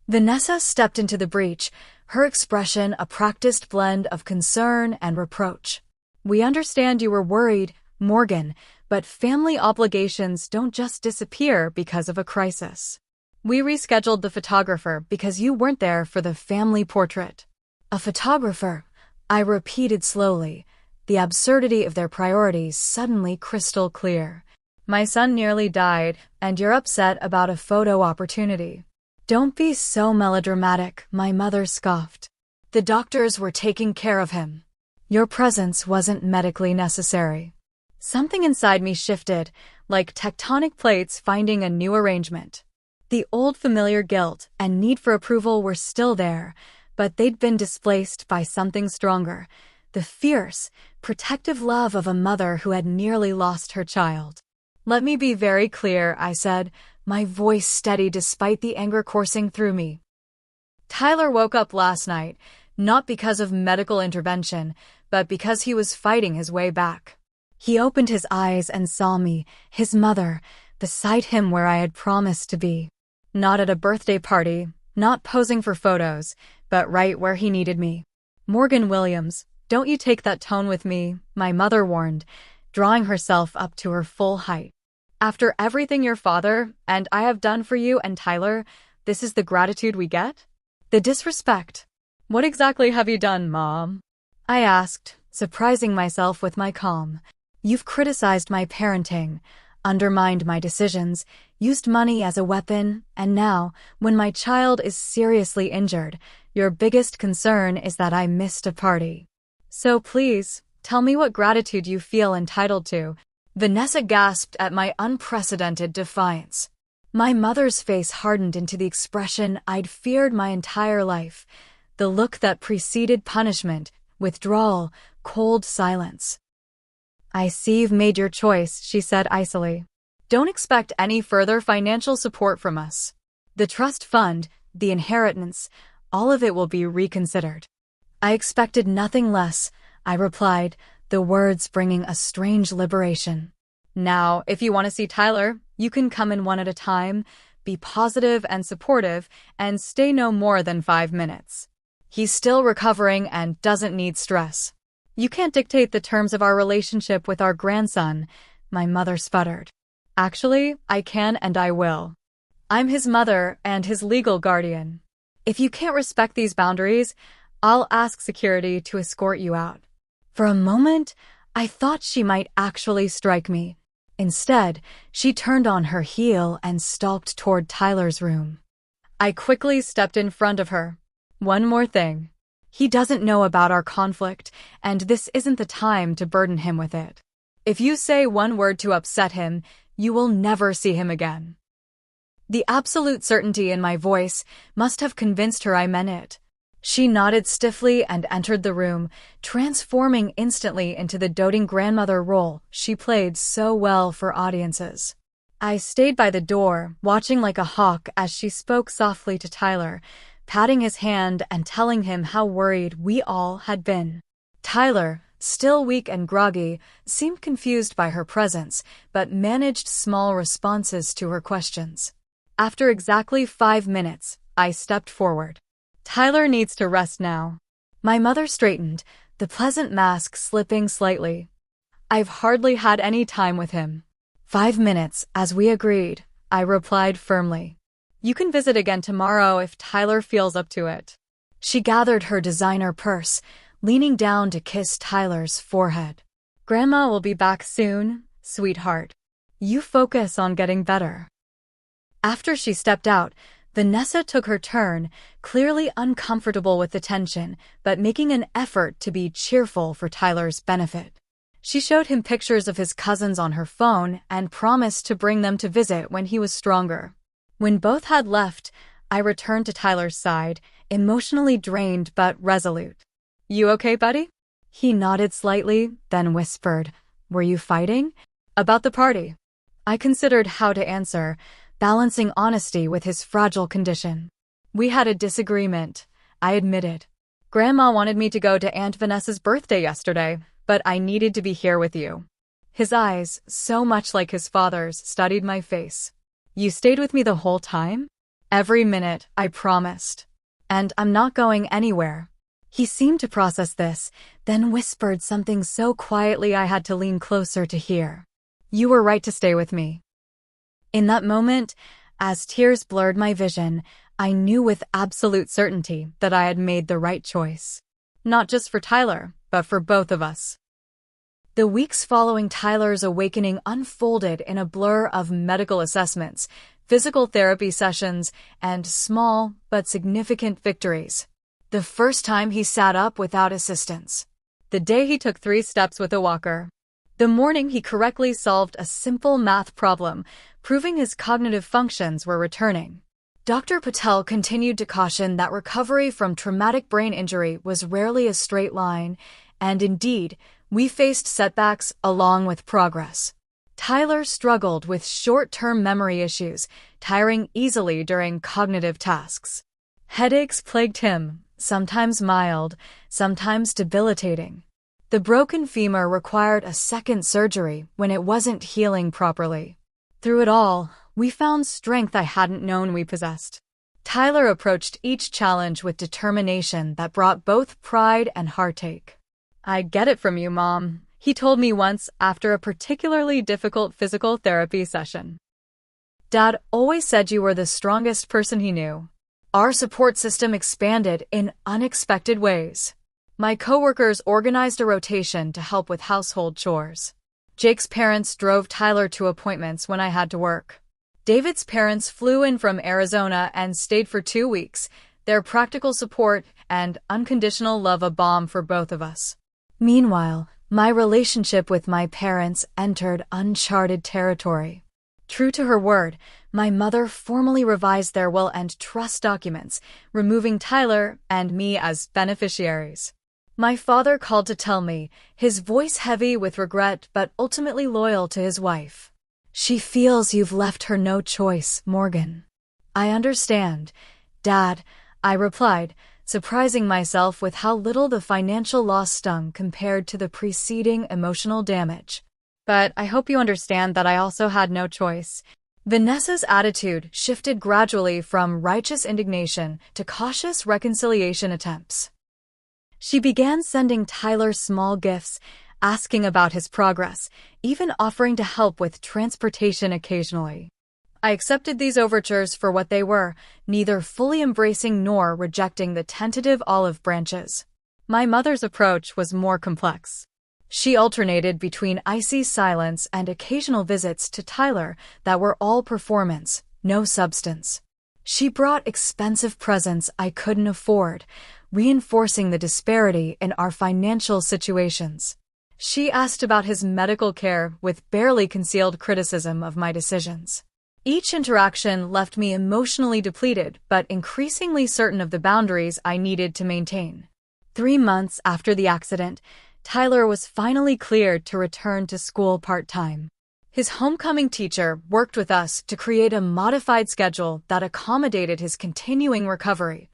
Vanessa stepped into the breach, her expression a practiced blend of concern and reproach. "We understand you were worried, Morgan, but family obligations don't just disappear because of a crisis. We rescheduled the photographer because you weren't there for the family portrait." "A photographer?" I repeated slowly, the absurdity of their priorities suddenly crystal clear. "My son nearly died, and you're upset about a photo opportunity." "Don't be so melodramatic," my mother scoffed. The doctors were taking care of him. Your presence wasn't medically necessary. Something inside me shifted, like tectonic plates finding a new arrangement. The old familiar guilt and need for approval were still there, but they'd been displaced by something stronger, the fierce, protective love of a mother who had nearly lost her child. Let me be very clear, I said, my voice steady despite the anger coursing through me. Tyler woke up last night, not because of medical intervention, but because he was fighting his way back. He opened his eyes and saw me, his mother, beside him where I had promised to be. Not at a birthday party, not posing for photos, but right where he needed me. Morgan Williams, don't you take that tone with me, my mother warned, drawing herself up to her full height. After everything your father and I have done for you and Tyler, this is the gratitude we get? The disrespect. What exactly have you done, Mom? I asked, surprising myself with my calm. You've criticized my parenting, undermined my decisions, used money as a weapon, and now, when my child is seriously injured, your biggest concern is that I missed a party. So please, tell me what gratitude you feel entitled to. Vanessa gasped at my unprecedented defiance. My mother's face hardened into the expression I'd feared my entire life, the look that preceded punishment, withdrawal, cold silence. I see you've made your choice, she said icily. Don't expect any further financial support from us. The trust fund, the inheritance, all of it will be reconsidered. I expected nothing less, I replied, the words bringing a strange liberation. Now, if you want to see Tyler, you can come in one at a time, be positive and supportive, and stay no more than 5 minutes. He's still recovering and doesn't need stress. You can't dictate the terms of our relationship with our grandson, my mother sputtered. Actually, I can and I will. I'm his mother and his legal guardian. If you can't respect these boundaries, I'll ask security to escort you out. For a moment, I thought she might actually strike me. Instead, she turned on her heel and stalked toward Tyler's room. I quickly stepped in front of her. One more thing. He doesn't know about our conflict, and this isn't the time to burden him with it. If you say one word to upset him, you will never see him again. The absolute certainty in my voice must have convinced her I meant it. She nodded stiffly and entered the room, transforming instantly into the doting grandmother role she played so well for audiences. I stayed by the door, watching like a hawk as she spoke softly to Tyler, patting his hand and telling him how worried we all had been. Tyler, still weak and groggy, seemed confused by her presence, but managed small responses to her questions. After exactly 5 minutes, I stepped forward. Tyler needs to rest now. My mother straightened, the pleasant mask slipping slightly. I've hardly had any time with him. 5 minutes, as we agreed, I replied firmly. You can visit again tomorrow if Tyler feels up to it. She gathered her designer purse, leaning down to kiss Tyler's forehead. Grandma will be back soon, sweetheart. You focus on getting better. After she stepped out, Vanessa took her turn, clearly uncomfortable with the tension, but making an effort to be cheerful for Tyler's benefit. She showed him pictures of his cousins on her phone and promised to bring them to visit when he was stronger. When both had left, I returned to Tyler's side, emotionally drained but resolute. You okay, buddy? He nodded slightly, then whispered, Were you fighting? About the party. I considered how to answer, balancing honesty with his fragile condition. We had a disagreement, I admitted. Grandma wanted me to go to Aunt Vanessa's birthday yesterday, but I needed to be here with you. His eyes, so much like his father's, studied my face. You stayed with me the whole time? Every minute, I promised. And I'm not going anywhere. He seemed to process this, then whispered something so quietly I had to lean closer to hear. You were right to stay with me. In that moment, as tears blurred my vision, I knew with absolute certainty that I had made the right choice. Not just for Tyler, but for both of us. The weeks following Tyler's awakening unfolded in a blur of medical assessments, physical therapy sessions, and small but significant victories. The first time he sat up without assistance. The day he took 3 steps with a walker. The morning he correctly solved a simple math problem, proving his cognitive functions were returning. Dr. Patel continued to caution that recovery from traumatic brain injury was rarely a straight line, and indeed, we faced setbacks along with progress. Tyler struggled with short-term memory issues, tiring easily during cognitive tasks. Headaches plagued him, sometimes mild, sometimes debilitating. The broken femur required a second surgery when it wasn't healing properly. Through it all, we found strength I hadn't known we possessed. Tyler approached each challenge with determination that brought both pride and heartache. "I get it from you, Mom," he told me once after a particularly difficult physical therapy session. Dad always said you were the strongest person he knew. Our support system expanded in unexpected ways. My coworkers organized a rotation to help with household chores. Jake's parents drove Tyler to appointments when I had to work. David's parents flew in from Arizona and stayed for 2 weeks, their practical support and unconditional love a balm for both of us. Meanwhile, my relationship with my parents entered uncharted territory. True to her word, my mother formally revised their will and trust documents, removing Tyler and me as beneficiaries. My father called to tell me, his voice heavy with regret but ultimately loyal to his wife. "She feels you've left her no choice, Morgan." "I understand, Dad," I replied, surprising myself with how little the financial loss stung compared to the preceding emotional damage. "But I hope you understand that I also had no choice." Vanessa's attitude shifted gradually from righteous indignation to cautious reconciliation attempts. She began sending Tyler small gifts, asking about his progress, even offering to help with transportation occasionally. I accepted these overtures for what they were, neither fully embracing nor rejecting the tentative olive branches. My mother's approach was more complex. She alternated between icy silence and occasional visits to Tyler that were all performance, no substance. She brought expensive presents I couldn't afford, reinforcing the disparity in our financial situations. She asked about his medical care with barely concealed criticism of my decisions. Each interaction left me emotionally depleted but increasingly certain of the boundaries I needed to maintain. 3 months after the accident, Tyler was finally cleared to return to school part-time. His homecoming teacher worked with us to create a modified schedule that accommodated his continuing recovery.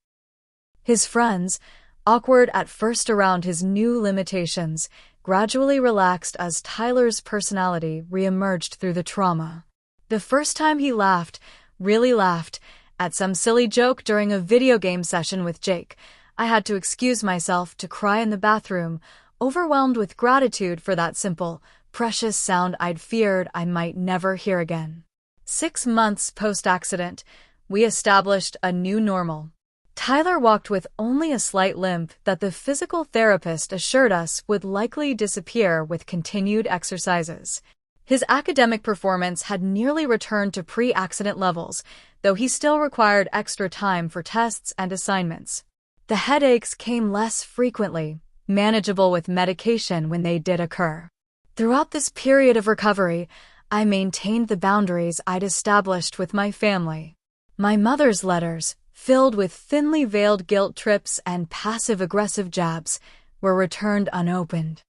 His friends, awkward at first around his new limitations, gradually relaxed as Tyler's personality reemerged through the trauma. The first time he laughed, really laughed, at some silly joke during a video game session with Jake, I had to excuse myself to cry in the bathroom, overwhelmed with gratitude for that simple, precious sound I'd feared I might never hear again. 6 months post-accident, we established a new normal. Tyler walked with only a slight limp that the physical therapist assured us would likely disappear with continued exercises. His academic performance had nearly returned to pre-accident levels, though he still required extra time for tests and assignments. The headaches came less frequently, manageable with medication when they did occur. Throughout this period of recovery, I maintained the boundaries I'd established with my family. My mother's letters, filled with thinly veiled guilt trips and passive-aggressive jabs, were returned unopened.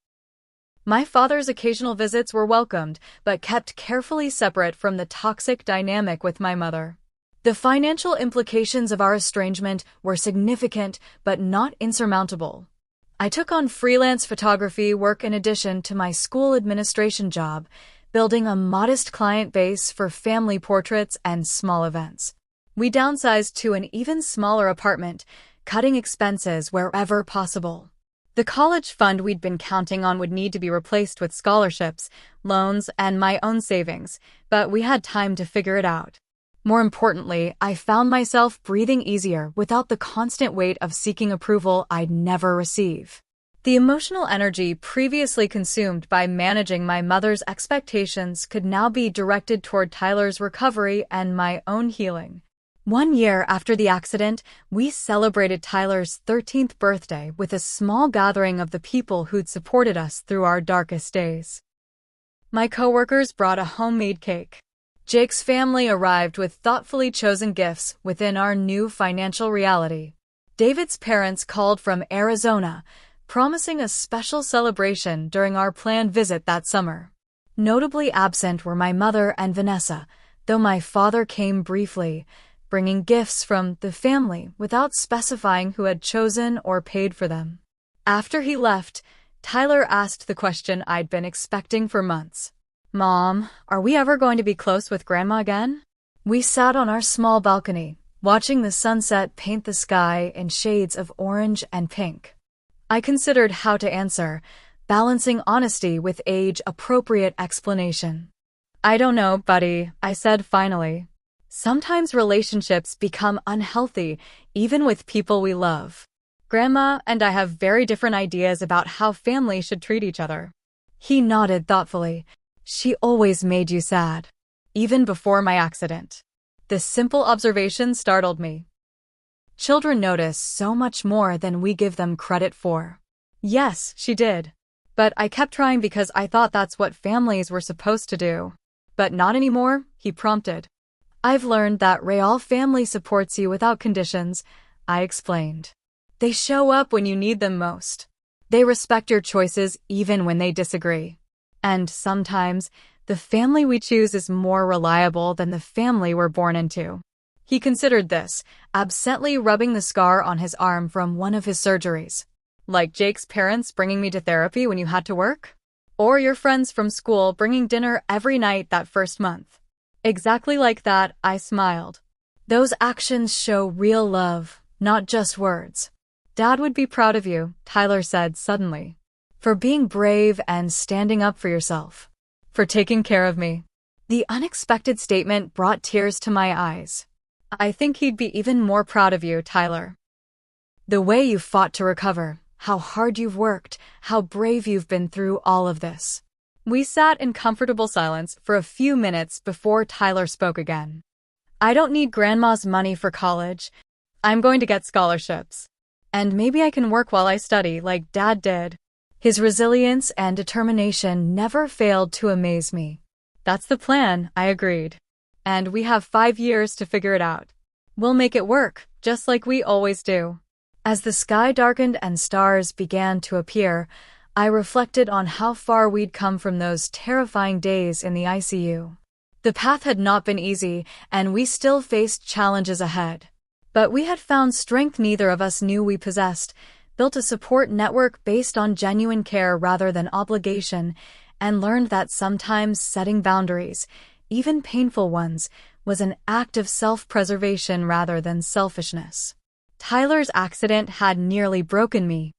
My father's occasional visits were welcomed, but kept carefully separate from the toxic dynamic with my mother. The financial implications of our estrangement were significant, but not insurmountable. I took on freelance photography work in addition to my school administration job, building a modest client base for family portraits and small events. We downsized to an even smaller apartment, cutting expenses wherever possible. The college fund we'd been counting on would need to be replaced with scholarships, loans, and my own savings, but we had time to figure it out. More importantly, I found myself breathing easier without the constant weight of seeking approval I'd never receive. The emotional energy previously consumed by managing my mother's expectations could now be directed toward Tyler's recovery and my own healing. 1 year after the accident, we celebrated Tyler's 13th birthday with a small gathering of the people who'd supported us through our darkest days. My coworkers brought a homemade cake. Jake's family arrived with thoughtfully chosen gifts within our new financial reality. David's parents called from Arizona, promising a special celebration during our planned visit that summer. Notably absent were my mother and Vanessa, though my father came briefly, bringing gifts from the family without specifying who had chosen or paid for them. After he left, Tyler asked the question I'd been expecting for months. "Mom, are we ever going to be close with Grandma again?" We sat on our small balcony, watching the sunset paint the sky in shades of orange and pink. I considered how to answer, balancing honesty with age-appropriate explanation. "I don't know, buddy," I said finally. "Sometimes relationships become unhealthy, even with people we love. Grandma and I have very different ideas about how family should treat each other." He nodded thoughtfully. "She always made you sad, even before my accident." This simple observation startled me. Children notice so much more than we give them credit for. Yes, she did. But I kept trying because I thought that's what families were supposed to do. "But not anymore," he prompted. "I've learned that real family supports you without conditions," I explained. "They show up when you need them most. They respect your choices even when they disagree. And sometimes, the family we choose is more reliable than the family we're born into." He considered this, absently rubbing the scar on his arm from one of his surgeries. "Like Jake's parents bringing me to therapy when you had to work? Or your friends from school bringing dinner every night that first month?" "Exactly like that," I smiled. "Those actions show real love, not just words." "Dad would be proud of you," Tyler said suddenly. "For being brave and standing up for yourself. For taking care of me." The unexpected statement brought tears to my eyes. "I think he'd be even more proud of you, Tyler. The way you fought to recover, how hard you've worked, how brave you've been through all of this." We sat in comfortable silence for a few minutes before Tyler spoke again. "I don't need Grandma's money for college. I'm going to get scholarships. And maybe I can work while I study like Dad did." His resilience and determination never failed to amaze me. "That's the plan," I agreed. "And we have 5 years to figure it out. We'll make it work, just like we always do." As the sky darkened and stars began to appear, I reflected on how far we'd come from those terrifying days in the ICU. The path had not been easy, and we still faced challenges ahead. But we had found strength neither of us knew we possessed, built a support network based on genuine care rather than obligation, and learned that sometimes setting boundaries, even painful ones, was an act of self-preservation rather than selfishness. Tyler's accident had nearly broken me.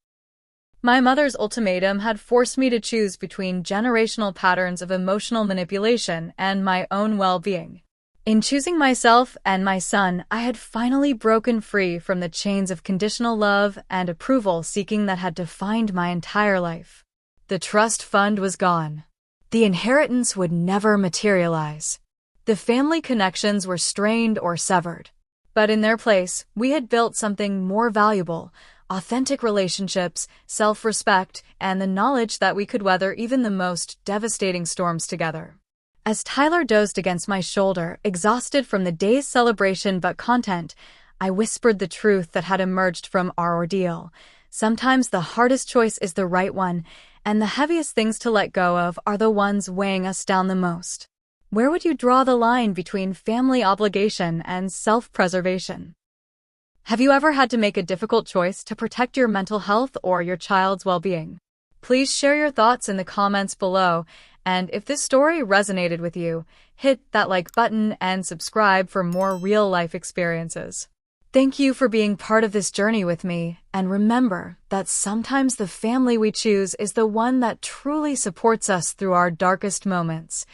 My mother's ultimatum had forced me to choose between generational patterns of emotional manipulation and my own well-being. In choosing myself and my son, I had finally broken free from the chains of conditional love and approval-seeking that had defined my entire life. The trust fund was gone. The inheritance would never materialize. The family connections were strained or severed. But in their place, we had built something more valuable: authentic relationships, self-respect, and the knowledge that we could weather even the most devastating storms together. As Tyler dozed against my shoulder, exhausted from the day's celebration but content, I whispered the truth that had emerged from our ordeal. Sometimes the hardest choice is the right one, and the heaviest things to let go of are the ones weighing us down the most. Where would you draw the line between family obligation and self-preservation? Have you ever had to make a difficult choice to protect your mental health or your child's well-being? Please share your thoughts in the comments below, and if this story resonated with you, hit that like button and subscribe for more real-life experiences. Thank you for being part of this journey with me, and remember that sometimes the family we choose is the one that truly supports us through our darkest moments.